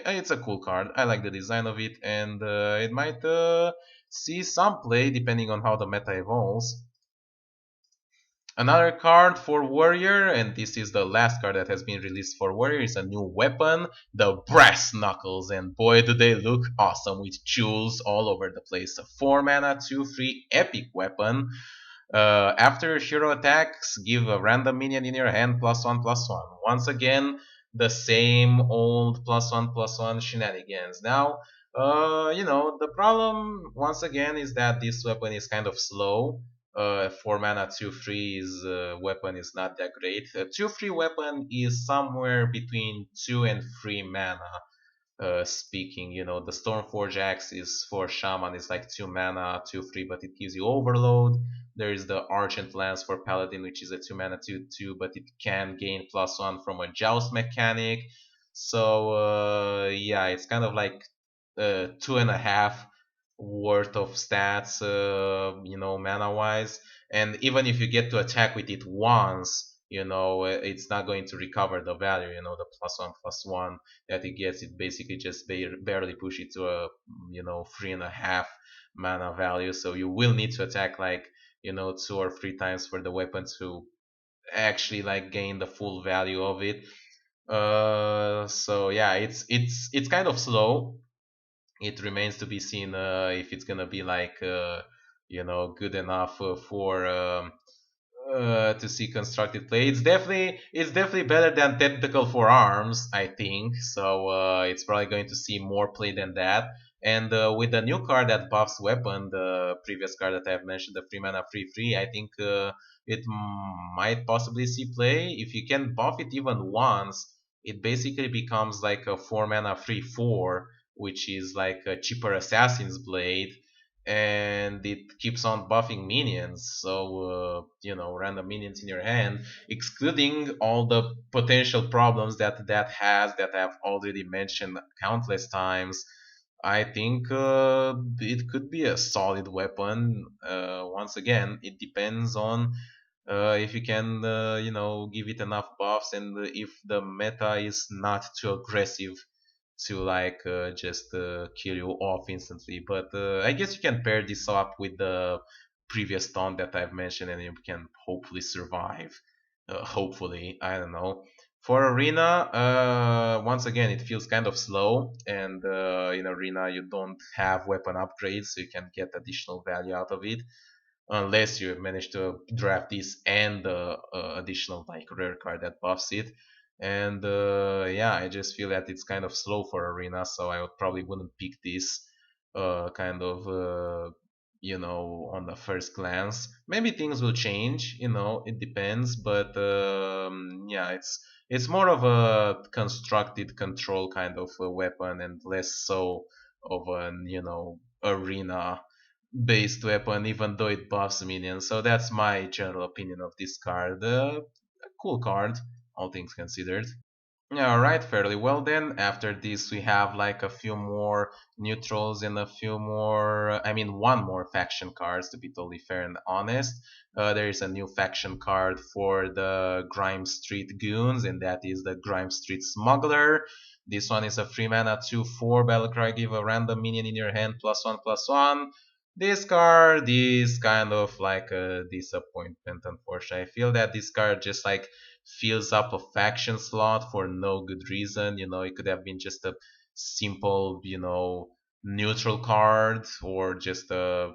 it's a cool card. I like the design of it, and it might see some play depending on how the meta evolves. Another card for Warrior, and this is the last card that has been released for Warrior, is a new weapon, the Brass Knuckles, and boy do they look awesome with jewels all over the place. A 4 mana, 2/3 epic weapon. After hero attacks, give a random minion in your hand +1/+1. Once again, the same old +1/+1 shenanigans. Now, the problem once again is that this weapon is kind of slow. 4 mana 2/3 is weapon is not that great. A 2/3 weapon is somewhere between 2 and 3 mana. Speaking, the Stormforge Axe is for Shaman, is like 2 mana 2/3, but it gives you overload. There is the Argent Lance for Paladin, which is a 2 mana 2/2, but it can gain +1 from a Joust mechanic. So yeah, it's kind of like 2.5 worth of stats, mana wise. And even if you get to attack with it once, it's not going to recover the value. The +1/+1 that it gets, it basically just barely push it to a 3.5 mana value. So you will need to attack like 2 or 3 times for the weapon to actually like gain the full value of it. So yeah, it's kind of slow. It remains to be seen if it's gonna be like good enough for to see constructed play. It's definitely better than Tactical Forearms, I think. So it's probably going to see more play than that. And with the new card that buffs weapon, the previous card that I've mentioned, the 3 mana 3/3, I think it might possibly see play. If you can buff it even once, it basically becomes like a 4 mana 3/4, which is like a cheaper Assassin's Blade, and it keeps on buffing minions. So random minions in your hand, excluding all the potential problems that has, that I've already mentioned countless times. I think it could be a solid weapon. Once again, it depends on if you can give it enough buffs, and if the meta is not too aggressive to like just kill you off instantly. But I guess you can pair this up with the previous taunt that I've mentioned, and you can hopefully survive. Hopefully, I don't know. For arena, once again, it feels kind of slow, and in arena you don't have weapon upgrades, so you can get additional value out of it, unless you manage to draft this and additional like rare card that buffs it. And yeah, I just feel that it's kind of slow for arena, so I would probably wouldn't pick this kind of on the first glance. Maybe things will change, it depends. But yeah, it's more of a constructed control kind of a weapon, and less so of an arena based weapon, even though it buffs minions. So that's my general opinion of this card. A cool card, all things considered. All right, fairly well then. After this, we have like a few more neutrals and a few more, I mean, one more faction cards to be totally fair and honest. There is a new faction card for the Grime Street Goons, and that is the Grime Street Smuggler. This one is a free mana 2/4 battlecry. Give a random minion in your hand +1/+1. This card is kind of like a disappointment, unfortunately. I feel that this card just like fills up a faction slot for no good reason. It could have been just a simple, neutral card or just a,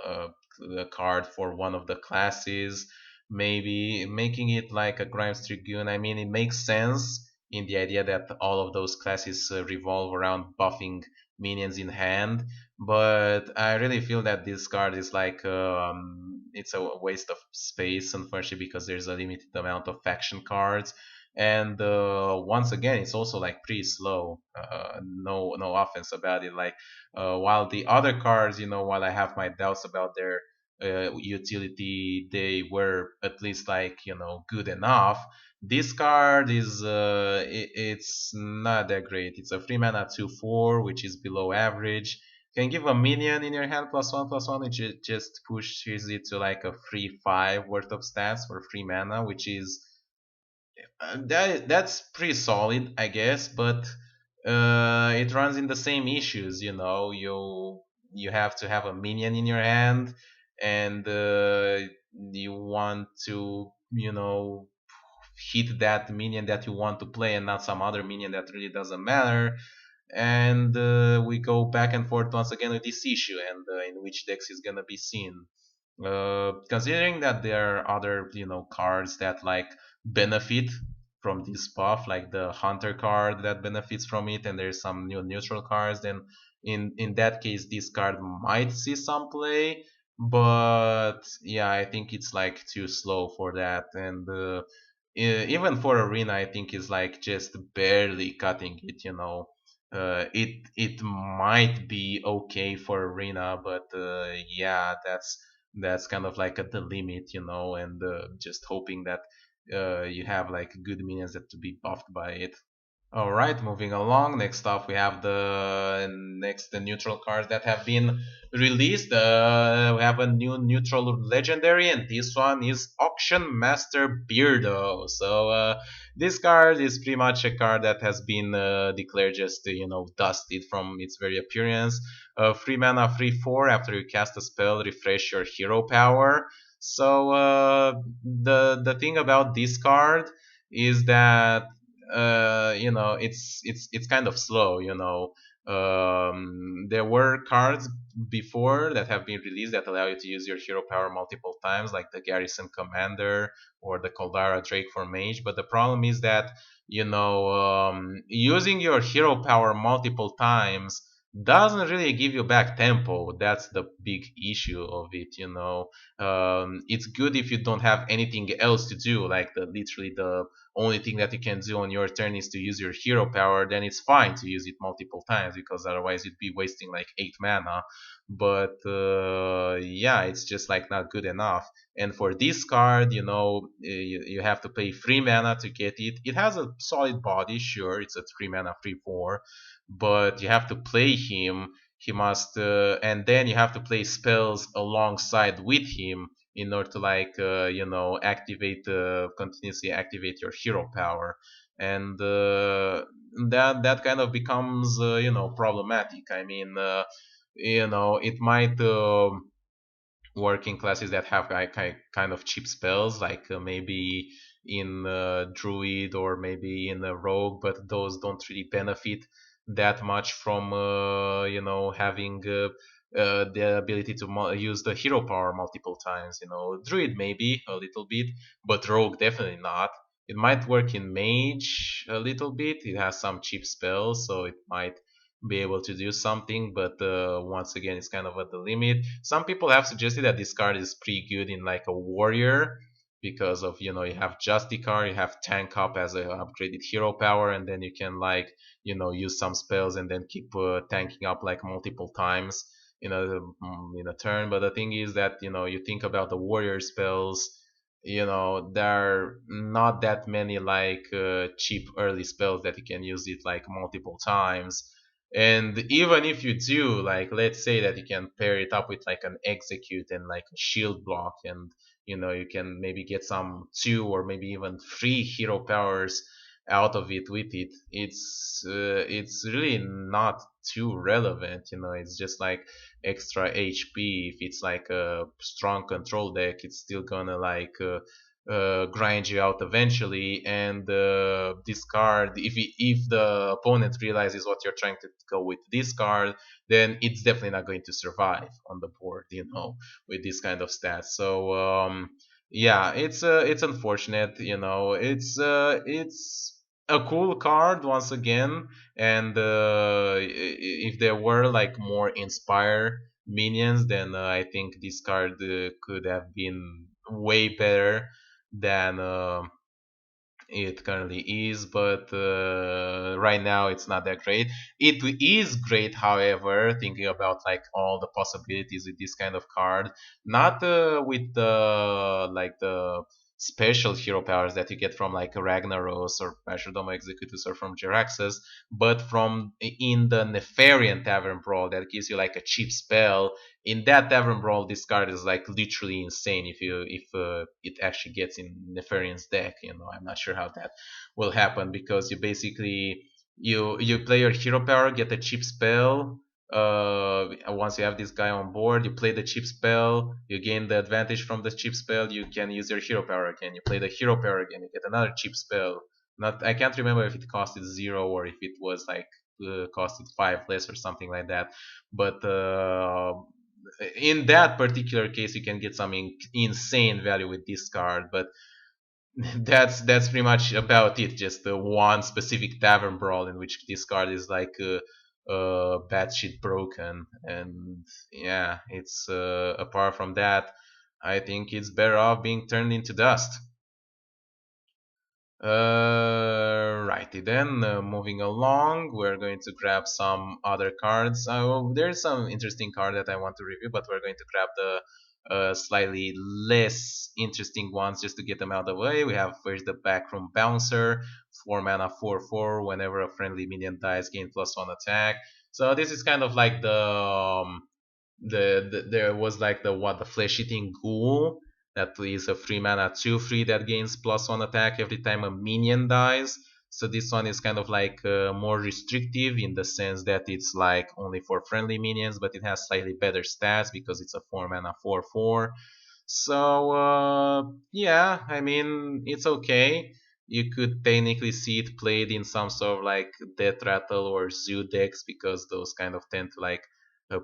a card for one of the classes. Maybe making it like a Grime Dragoon. I mean, it makes sense in the idea that all of those classes revolve around buffing minions in hand, but I really feel that this card is like it's a waste of space, unfortunately, because there's a limited amount of faction cards, and once again, it's also like pretty slow. No offense about it. Like while the other cards, while I have my doubts about their utility, they were at least like good enough. This card is it's not that great. It's a free mana 2/4, which is below average. Can give a minion in your hand +1/+1, which just pushes it to like a free 5 worth of stats for free mana, which is that's pretty solid, I guess. But it runs in the same issues. You have to have a minion in your hand, and you want to hit that minion that you want to play and not some other minion that really doesn't matter. And we go back and forth once again with this issue and in which decks is gonna be seen. Considering that there are other cards that like benefit from this buff, like the Hunter card that benefits from it, and there's some new neutral cards, then in that case this card might see some play. But yeah, I think it's like too slow for that, and even for arena, I think is like just barely cutting it. It might be okay for arena, but yeah, that's kind of like at the limit, and just hoping that you have like good minions that to be buffed by it. All right, moving along. Next up, we have the neutral cards that have been released. We have a new neutral legendary, and this one is Auction Master Beardo. So this card is pretty much a card that has been declared just dusted from its very appearance. Free mana, free 4. After you cast a spell, refresh your hero power. So the thing about this card is that it's kind of slow. There were cards before that have been released that allow you to use your hero power multiple times, like the Garrison Commander or the Caldara Drake for Mage. But the problem is that using your hero power multiple times doesn't really give you back tempo. That's the big issue of it. It's good if you don't have anything else to do, like literally the only thing that you can do on your turn is to use your hero power. Then it's fine to use it multiple times, because otherwise you'd be wasting like 8 mana. But yeah, it's just like not good enough. And for this card, you have to pay 3 mana to get it. It has a solid body, sure, it's a 3 mana free 4, but you have to play him. He must and then you have to play spells alongside with him in order to like activate continuously activate your hero power. And that kind of becomes problematic. I mean, it might work in classes that have like kind of cheap spells, like maybe in druid or maybe in a rogue, but those don't really benefit that much from having the ability to use the hero power multiple times. Druid maybe a little bit, but rogue definitely not. It might work in mage a little bit. It has some cheap spells, so it might be able to do something, but once again, it's kind of at the limit. Some people have suggested that this card is pretty good in like a warrior, because of you have Justicar, you have tank up as a upgraded hero power, and then you can like use some spells and then keep tanking up like multiple times in a turn. But the thing is that you think about the warrior spells. there are not that many like cheap early spells that you can use it like multiple times. And even if you do, like let's say that you can pair it up with like an execute and like a shield block, and you can maybe get some two or maybe even three hero powers out of it with it. It's really not too relevant. It's just like extra HP. If it's like a strong control deck, it's still gonna like grind you out eventually. And discard, if the opponent realizes what you're trying to go with this card, then it's definitely not going to survive on the board, with this kind of stats. So yeah, it's unfortunate. It's a cool card once again. And if there were like more inspire minions, then I think this card could have been way better than it currently is. But right now it's not that great. It is great, however, thinking about like all the possibilities with this kind of card, not with the like the special hero powers that you get from like Ragnaros or Pashadoma Executus or from Jiraxus, but from in the Nefarian Tavern Brawl that gives you like a cheap spell. In that Tavern Brawl, this card is like literally insane if it actually gets in Nefarian's deck. I'm not sure how that will happen, because you basically you play your hero power, get a cheap spell. Once you have this guy on board, you play the cheap spell, you gain the advantage from the cheap spell, you can use your hero power again, you play the hero power again, you get another cheap spell. Not I can't remember if it costed 0 or if it was like costed 5 less or something like that. But in that particular case, you can get some insane value with this card. But that's pretty much about it. Just the one specific tavern brawl in which this card is like batshit broken. And yeah, it's apart from that, I think it's better off being turned into dust. Righty then, moving along, we're going to grab some other cards. There's some interesting card that I want to review, but we're going to grab the slightly less interesting ones just to get them out of the way. We have first the Backroom Bouncer, 4 mana 4/4. Whenever a friendly minion dies, gain +1 attack. So this is kind of like there was like the flesh eating ghoul that is a 3 mana 2/3 that gains +1 attack every time a minion dies. So this one is kind of like more restrictive in the sense that it's like only for friendly minions, but it has slightly better stats because it's a 4 mana 4/4. So yeah, I mean it's okay. You could technically see it played in some sort of like Death Rattle or Zoo decks, because those kind of tend to like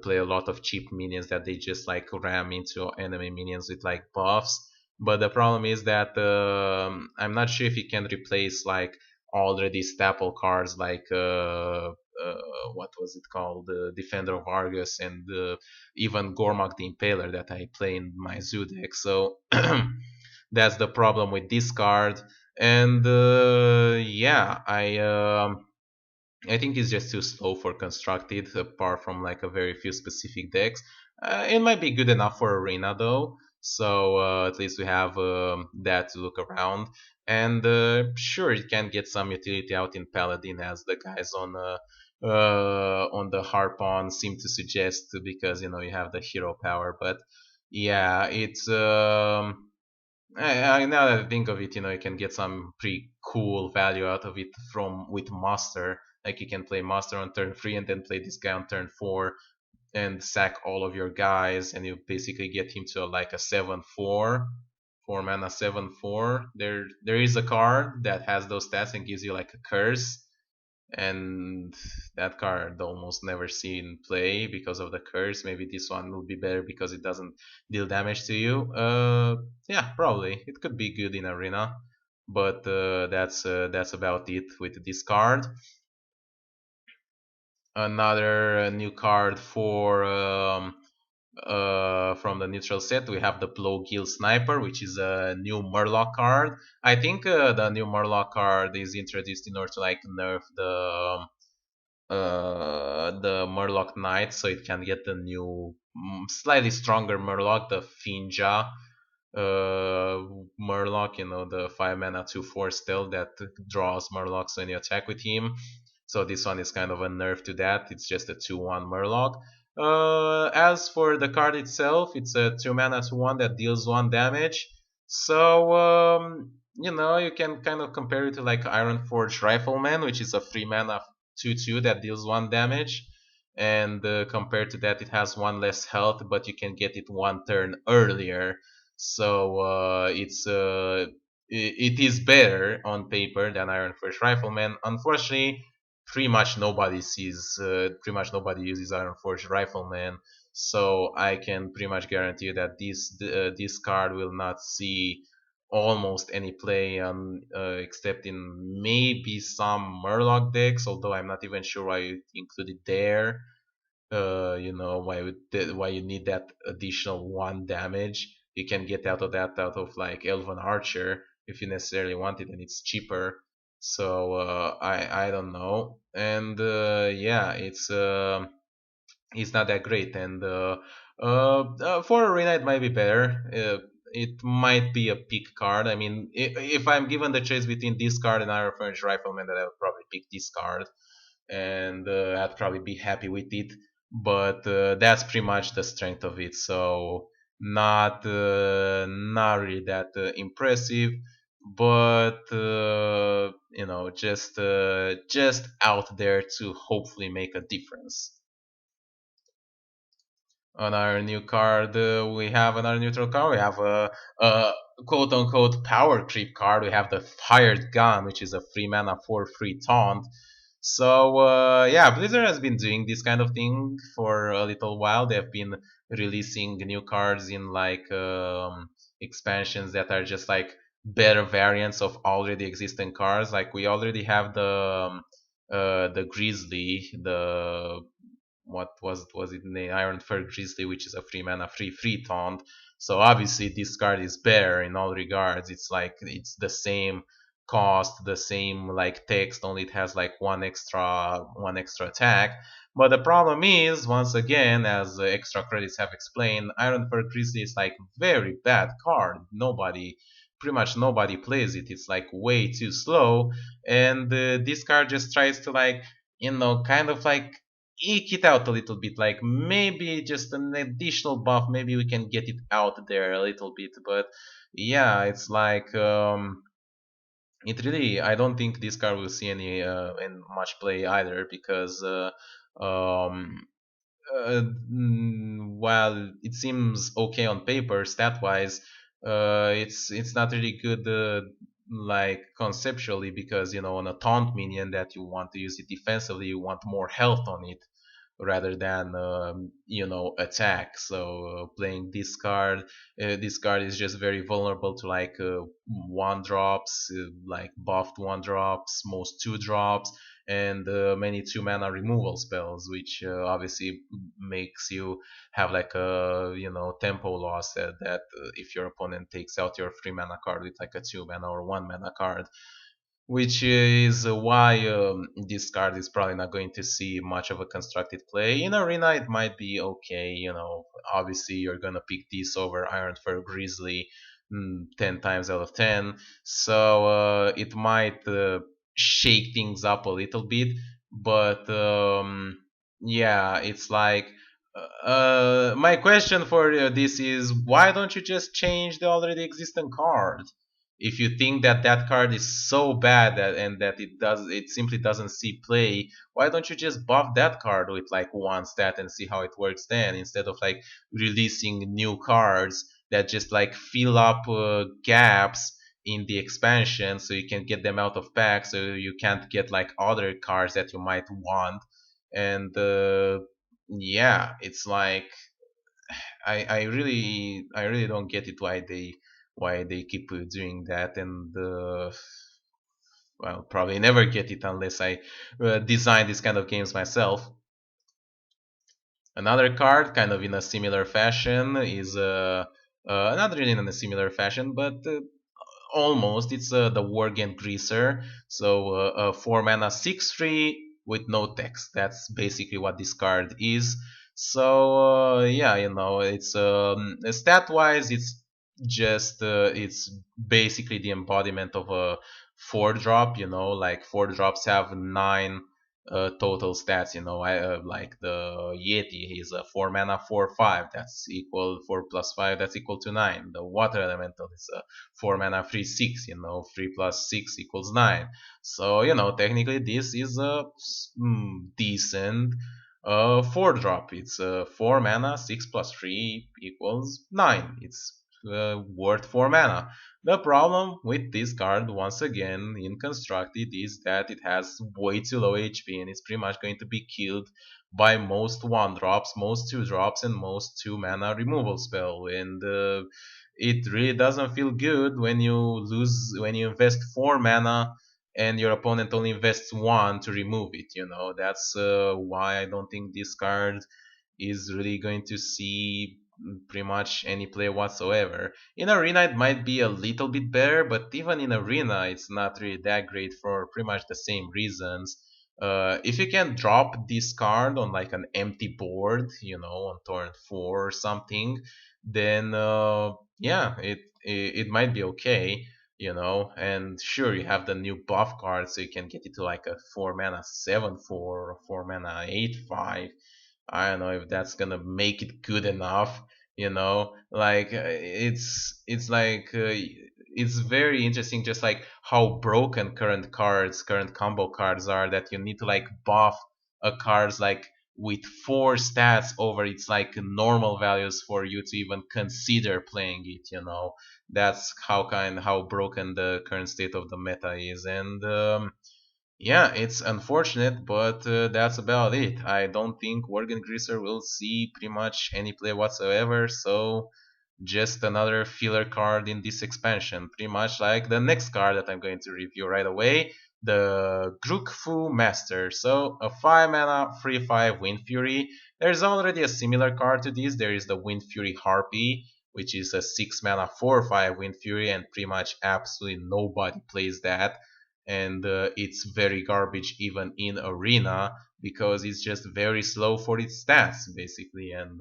play a lot of cheap minions that they just like ram into enemy minions with like buffs. But the problem is that I'm not sure if you can replace like already staple cards like what was it called, Defender of Argus, and even Gormak the Impaler that I play in my Zoo deck. So that's the problem with this card. And yeah, I think it's just too slow for constructed, apart from like a very few specific decks. It might be good enough for arena though, so at least we have that to look around. And sure, it can get some utility out in Paladin, as the guys on the Harpon seem to suggest, because you have the hero power. But yeah, it's now that I think of it, you can get some pretty cool value out of it from with Master. Like you can play Master on turn 3 and then play this guy on turn 4 and sack all of your guys, and you basically get him to like a 7/4, 4 mana 7/4. There is a card that has those stats and gives you like a curse, and that card almost never seen play because of the curse. Maybe this one will be better because it doesn't deal damage to you. Yeah, probably it could be good in arena, but that's about it with this card. Another new card for from the neutral set, we have the Blowgill Sniper, which is a new Murloc card. I think the new Murloc card is introduced in order to like nerf the Murloc Knight, so it can get the new slightly stronger Murloc, the Finja. uh, Murloc, the 5 mana 2/4 still that draws Murlocs when you attack with him. So this one is kind of a nerf to that. It's just a 2/1 Murloc. As for the card itself, it's a 2 mana 2/1 that deals 1 damage. So you can kind of compare it to like Ironforge Rifleman, which is a 3 mana 2/2 that deals 1 damage. And compared to that, it has 1 less health, but you can get it 1 turn earlier. So it is better on paper than Ironforge Rifleman. Unfortunately, pretty much nobody uses Ironforge Rifleman. So I can pretty much guarantee you that this card will not see almost any play except in maybe some Murloc decks. Although I'm not even sure why you include it there. Why you need that additional 1 damage. You can get out of that out of like Elven Archer if you necessarily want it, and it's cheaper. So I don't know, and yeah, it's not that great. And for Arena, it might be better. It might be a pick card. I mean, if I'm given the choice between this card and Iron Furnish Rifleman, then I would probably pick this card, and I'd probably be happy with it. But that's pretty much the strength of it. So not really that impressive, but just out there to hopefully make a difference. On our new card, we have another neutral card. We have a quote unquote power creep card. We have the Fired Gun, which is a 3 mana 4/3 taunt. So yeah, Blizzard has been doing this kind of thing for a little while. They have been releasing new cards in like expansions that are just like better variants of already existing cards. Like we already have the Grizzly, the what was it named, Iron Fur Grizzly, which is a 3 mana 3/3 taunt. So obviously this card is better in all regards. It's like it's the same cost, the same like text, only it has like one extra attack. But the problem is, once again, as the extra credits have explained, Iron Fur Grizzly is like very bad card. Pretty much nobody plays it. It's like way too slow, and this card just tries to like kind of like eke it out a little bit, like maybe just an additional buff, maybe we can get it out there a little bit. But yeah, it's like it really, I don't think this card will see any in much play either, because um, while it seems okay on paper stat wise, it's not really good like conceptually, because on a taunt minion that you want to use it defensively, you want more health on it rather than attack. So playing this card is just very vulnerable to like 1 drops, like buffed 1 drops, most 2 drops, and many 2 mana removal spells, which obviously makes you have like a tempo loss that if your opponent takes out your 3 mana card with like a 2 mana or 1 mana card, which is why this card is probably not going to see much of a constructed play. In Arena, it might be okay. Obviously, you're going to pick this over Iron Fur Grizzly 10 times out of 10. So it might shake things up a little bit. But yeah, it's like. My question for this is, why don't you just change the already existing card? If you think that that card is so bad and that it simply doesn't see play, why don't you just buff that card with like 1 stat and see how it works then, instead of like releasing new cards that just like fill up gaps in the expansion so you can get them out of pack, so you can't get like other cards that you might want. And yeah, it's like I really don't get it, why they keep doing that. And well, probably never get it unless I design these kind of games myself. Another card, kind of in a similar fashion, is not really in a similar fashion, but almost. It's the Worgen Greaser. So 4 mana 6/3 with no text. That's basically what this card is. So yeah, it's stat wise, it's just it's basically the embodiment of a 4 drop. Like 4 drops have 9 total stats. Like the Yeti, he's a 4 mana 4/5. That's equal 4 plus 5. That's equal to 9. The Water Elemental is a 4 mana 3/6. 3 plus 6 equals 9. So technically this is a decent 4 drop. It's 4 mana. 6 plus 3 equals 9. It's worth 4 mana. The problem with this card, once again, in constructed, is that it has way too low HP and it's pretty much going to be killed by most 1 drops, most 2 drops, and most 2 mana removal spell. And it really doesn't feel good when you invest 4 mana and your opponent only invests 1 to remove it. That's why I don't think this card is really going to see pretty much any play whatsoever. In Arena, it might be a little bit better, but even in Arena, it's not really that great for pretty much the same reasons. If you can drop this card on like an empty board, on turn 4 or something, then yeah, it might be okay. And sure, you have the new buff card, so you can get it to like a 4 mana 7/4 or 4 mana 8/5. I don't know if that's gonna make it good enough. Like it's like it's very interesting, just like how broken current combo cards are. That you need to like buff a cards like with 4 stats over its like normal values for you to even consider playing it. That's how broken the current state of the meta is, and yeah, it's unfortunate, but that's about it. I don't think Worgen Greaser will see pretty much any play whatsoever, so just another filler card in this expansion, pretty much like the next card that I'm going to review right away, the Grukfu Master. So a 5 mana 3/5 Wind Fury. There's already a similar card to this. There is the Wind Fury Harpy, which is a 6 mana 4/5 Wind Fury, and pretty much absolutely nobody plays that. And it's very garbage even in Arena because it's just very slow for its stats basically, and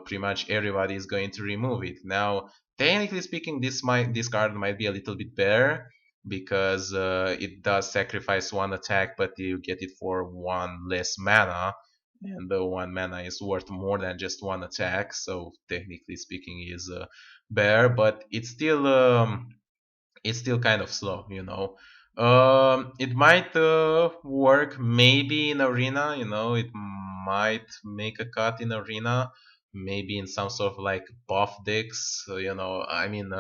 pretty much everybody is going to remove it. Now, technically speaking, this card might be a little bit better because it does sacrifice 1 attack, but you get it for 1 less mana, and the 1 mana is worth more than just 1 attack. So technically speaking, is better, but it's still kind of slow. It might work maybe in Arena. It might make a cut in Arena, maybe in some sort of like buff decks. I mean,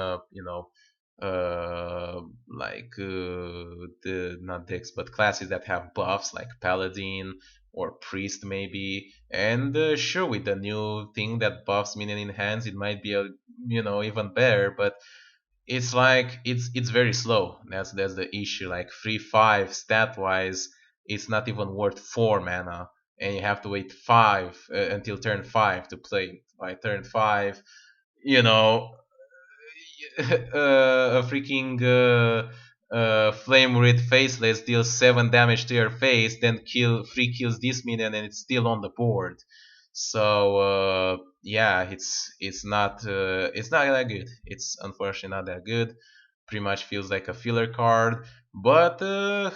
like the not decks but classes that have buffs like Paladin or Priest maybe. And sure, with the new thing that buffs minion in hands, it might be even better, but it's like it's very slow. That's the issue. Like 3/5 stat wise, it's not even worth 4 mana, and you have to wait 5 until turn 5 to play it. By turn 5, you know, a freaking flame wreath faceless deals 7 damage to your face, then kill 3 kills this minion, and it's still on the board. So yeah, it's not that good. It's unfortunately not that good. Pretty much feels like a filler card, but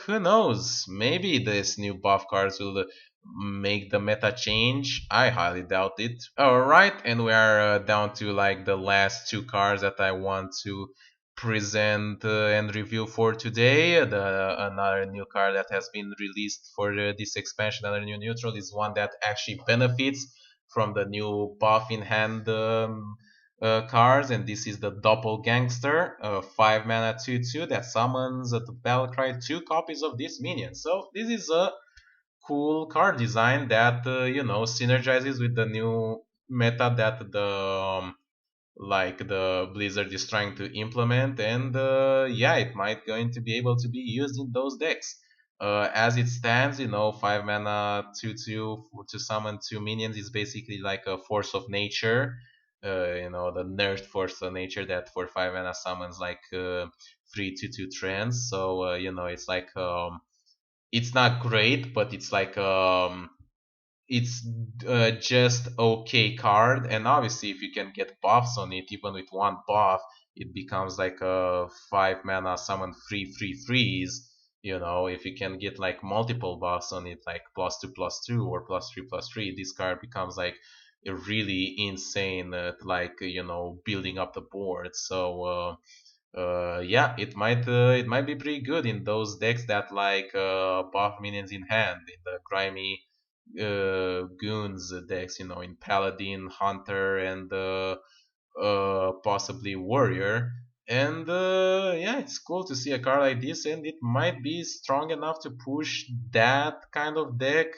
who knows? Maybe this new buff cards will make the meta change. I highly doubt it. Alright, and we are down to like the last 2 cards that I want to present and review for today. Another new card that has been released for this expansion, another new neutral, is one that actually benefits from the new buff in hand cards, and this is the Doppelgangster, 5 mana 2/2 that summons at the battle cry 2 copies of this minion. So this is a cool card design that synergizes with the new meta that the Blizzard is trying to implement, and yeah, it might going to be able to be used in those decks. As it stands, 5 mana 2/2 to summon 2 minions is basically like a force of nature. The nerfed force of nature that for 5 mana summons like 3/2 trends. So it's like it's not great, but it's like it's just okay card, and obviously if you can get buffs on it, even with one buff, it becomes like a 5 mana summon freeze. You know, if you can get like multiple buffs on it, like +2/+2 or +3/+3, this card becomes like a really insane, like building up the board. So yeah, it might be pretty good in those decks that like buff minions in hand, in the grimy goons decks, in paladin, hunter, and possibly warrior. And yeah, it's cool to see a card like this, and it might be strong enough to push that kind of deck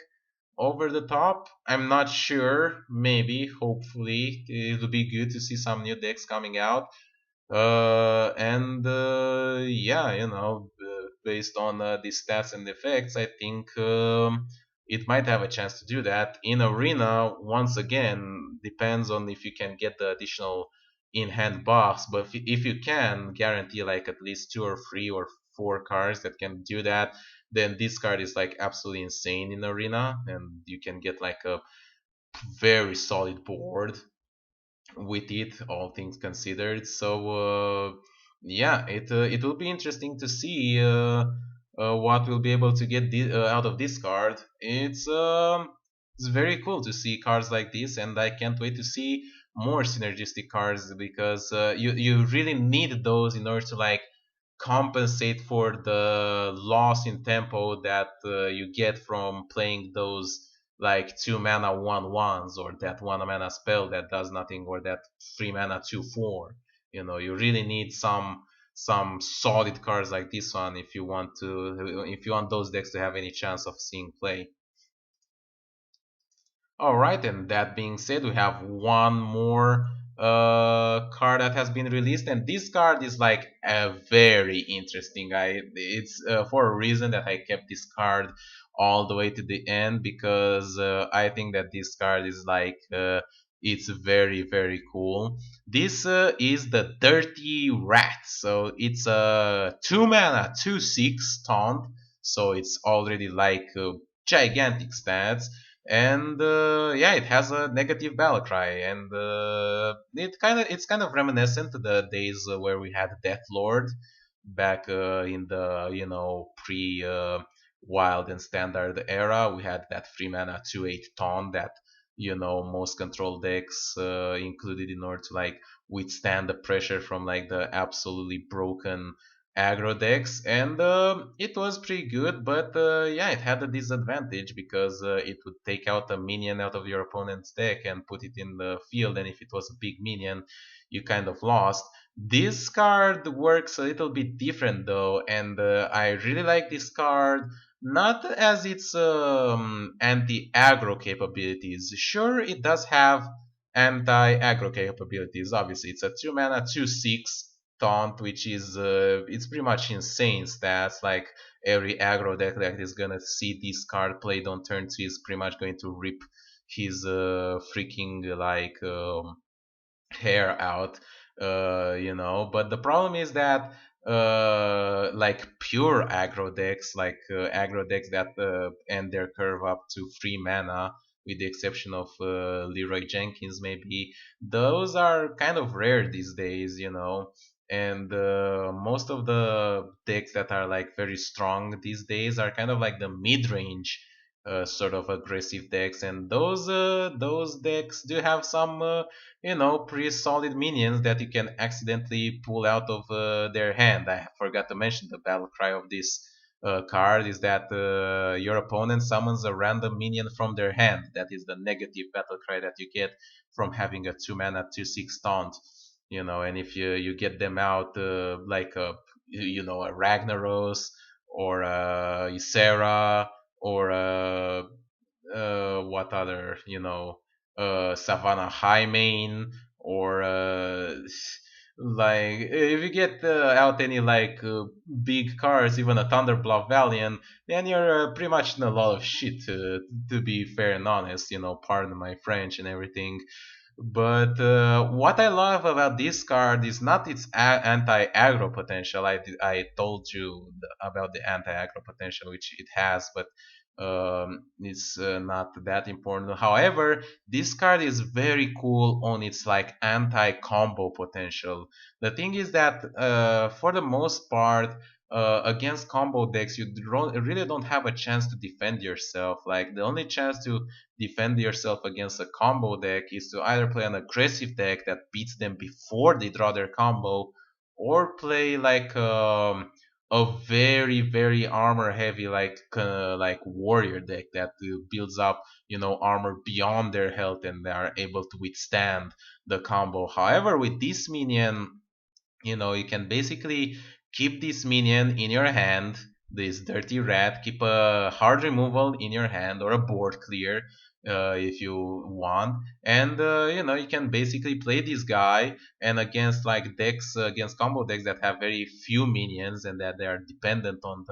over the top. I'm not sure. Maybe, hopefully, it'll be good to see some new decks coming out. And yeah, based on the stats and effects, I think it might have a chance to do that. In arena, once again, depends on if you can get the additional in-hand buffs. But if you can guarantee like at least 2 or 3 or 4 cards that can do that, then this card is like absolutely insane in arena, and you can get like a very solid board with it, all things considered. So yeah, it will be interesting to see what we'll be able to get out of this card. It's very cool to see cards like this, and I can't wait to see more synergistic cards, because you really need those in order to like compensate for the loss in tempo that you get from playing those like 2 mana 1/1s, or that 1 mana spell that does nothing, or that 3 mana 2/4. You really need some solid cards like this one if you want those decks to have any chance of seeing play. All right, and that being said, we have one more card that has been released, and this card is like very interesting. It's for a reason that I kept this card all the way to the end, because I think that this card is like it's very very cool. This is the Dirty Rat. So it's a 2 mana 2/6 taunt, so it's already like gigantic stats. And yeah, it has a negative battle cry, and it's kind of reminiscent to the days where we had Death Lord back in the pre wild and standard era. We had that 3 mana 2/8 taunt that most control decks included in order to like withstand the pressure from like the absolutely broken aggro decks. And it was pretty good, but yeah, it had a disadvantage, because it would take out a minion out of your opponent's deck and put it in the field, and if it was a big minion, you kind of lost. This card works a little bit different though, and I really like this card, not as its anti-aggro capabilities. Sure, it does have anti-aggro capabilities. Obviously, it's a 2 mana 2/6 taunt, which is it's pretty much insane stats. Like every aggro deck that is gonna see this card played on turn 2 is pretty much going to rip his freaking like hair out. But the problem is that like pure aggro decks, like aggro decks that end their curve up to 3 mana, with the exception of Leroy Jenkins, maybe those are kind of rare these days. And most of the decks that are like very strong these days are kind of like the mid-range sort of aggressive decks, and those decks do have some pretty solid minions that you can accidentally pull out of their hand. I forgot to mention the battle cry of this card is that your opponent summons a random minion from their hand. That is the negative battle cry that you get from having a 2 mana 2/6 taunt. And if you get them out like a Ragnaros or a Ysera or what other Savannah Highmane, or like if you get out any like big cards, even a Thunderbluff Valiant, then you're pretty much in a lot of shit, to be fair and honest. Pardon my French and everything. But what I love about this card is not its anti-aggro potential. I told you about the anti-aggro potential which it has, but It's not that important. However, this card is very cool on its like anti-combo potential. The thing is that for the most part, against combo decks, you really don't have a chance to defend yourself. Like the only chance to defend yourself against a combo deck is to either play an aggressive deck that beats them before they draw their combo, or play a very armor heavy like warrior deck that builds up armor beyond their health and they are able to withstand the combo. However, with this minion, you can basically keep this minion in your hand, this dirty rat, keep a hard removal in your hand or a board clear if you want, and you can basically play this guy, and against like decks, against combo decks that have very few minions and that they are dependent on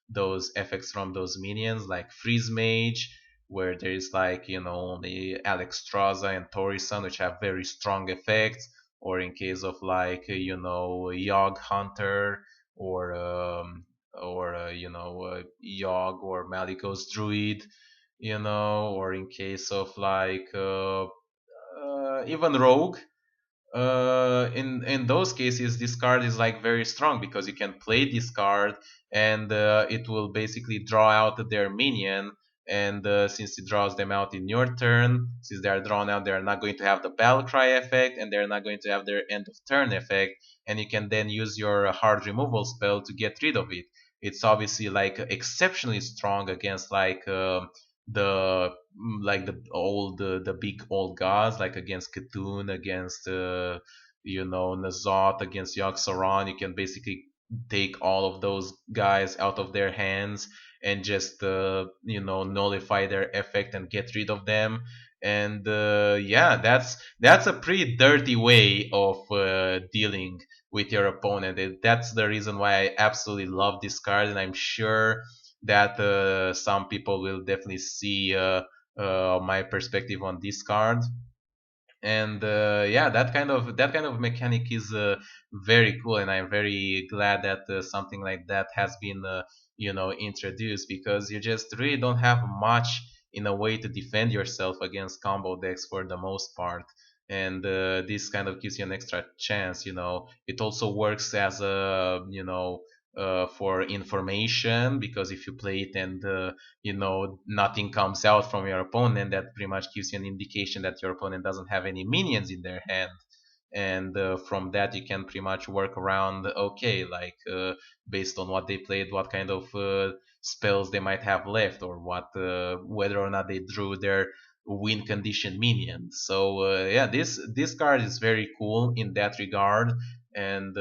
those effects from those minions, like freeze mage, where there is like only Alexstrasza and Torisan, which have very strong effects, or in case of like Yogg Hunter, or Yogg or Malikos Druid, or in case of like even Rogue. In those cases, this card is like very strong because you can play this card and it will basically draw out their minion. And since it draws them out in your turn, since they are drawn out, they are not going to have the battle cry effect, and they're not going to have their end of turn effect. And you can then use your hard removal spell to get rid of it. It's obviously like exceptionally strong against the the big old gods, like against Cthulhu, against Nazot, against Yogg-Saron. You can basically take all of those guys out of their hands and just nullify their effect and get rid of them. And yeah, that's a pretty dirty way of dealing with your opponent. That's the reason why I absolutely love this card, and I'm sure that some people will definitely see my perspective on this card. And yeah, that kind of mechanic is very cool, and I'm very glad that something like that has been introduced, because you just really don't have much in a way to defend yourself against combo decks for the most part. And this kind of gives you an extra chance. It also works as a for information, because if you play it and nothing comes out from your opponent, that pretty much gives you an indication that your opponent doesn't have any minions in their hand. And from that you can pretty much work around, okay, like based on what they played, what kind of spells they might have left, or what whether or not they drew their win condition minions. So yeah, this card is very cool in that regard. And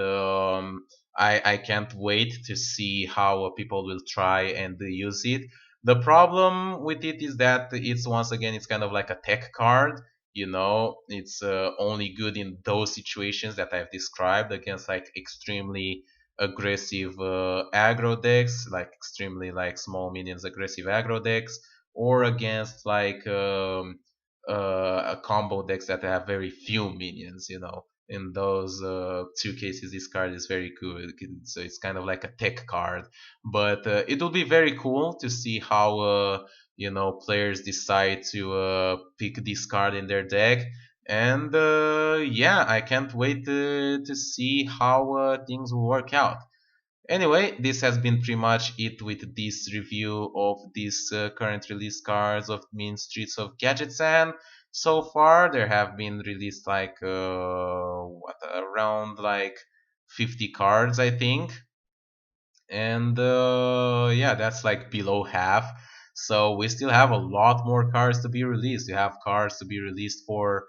I can't wait to see how people will try and use it. The problem with it is that it's, once again, it's kind of like a tech card. It's only good in those situations that I've described, against like extremely aggressive aggro decks, like extremely like small minions aggressive aggro decks, or against like a combo decks that have very few minions. In those two cases, this card is very good. So it's kind of like a tech card, but it will be very cool to see how players decide to pick this card in their deck. And yeah, I can't wait to see how things will work out. Anyway, this has been pretty much it with this review of these current release cards of Mean Streets of Gadgetzan. So far, there have been released like around like 50 cards, I think. And yeah, that's like below half. So we still have a lot more cards to be released. You have cards to be released for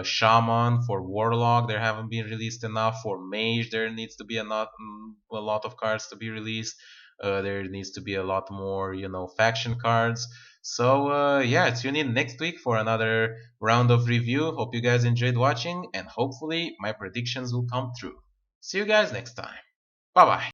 Shaman, for Warlock. There haven't been released enough. For Mage, there needs to be a lot of cards to be released. There needs to be a lot more, faction cards. So yeah, tune in next week for another round of review. Hope you guys enjoyed watching, and hopefully my predictions will come true. See you guys next time. Bye bye.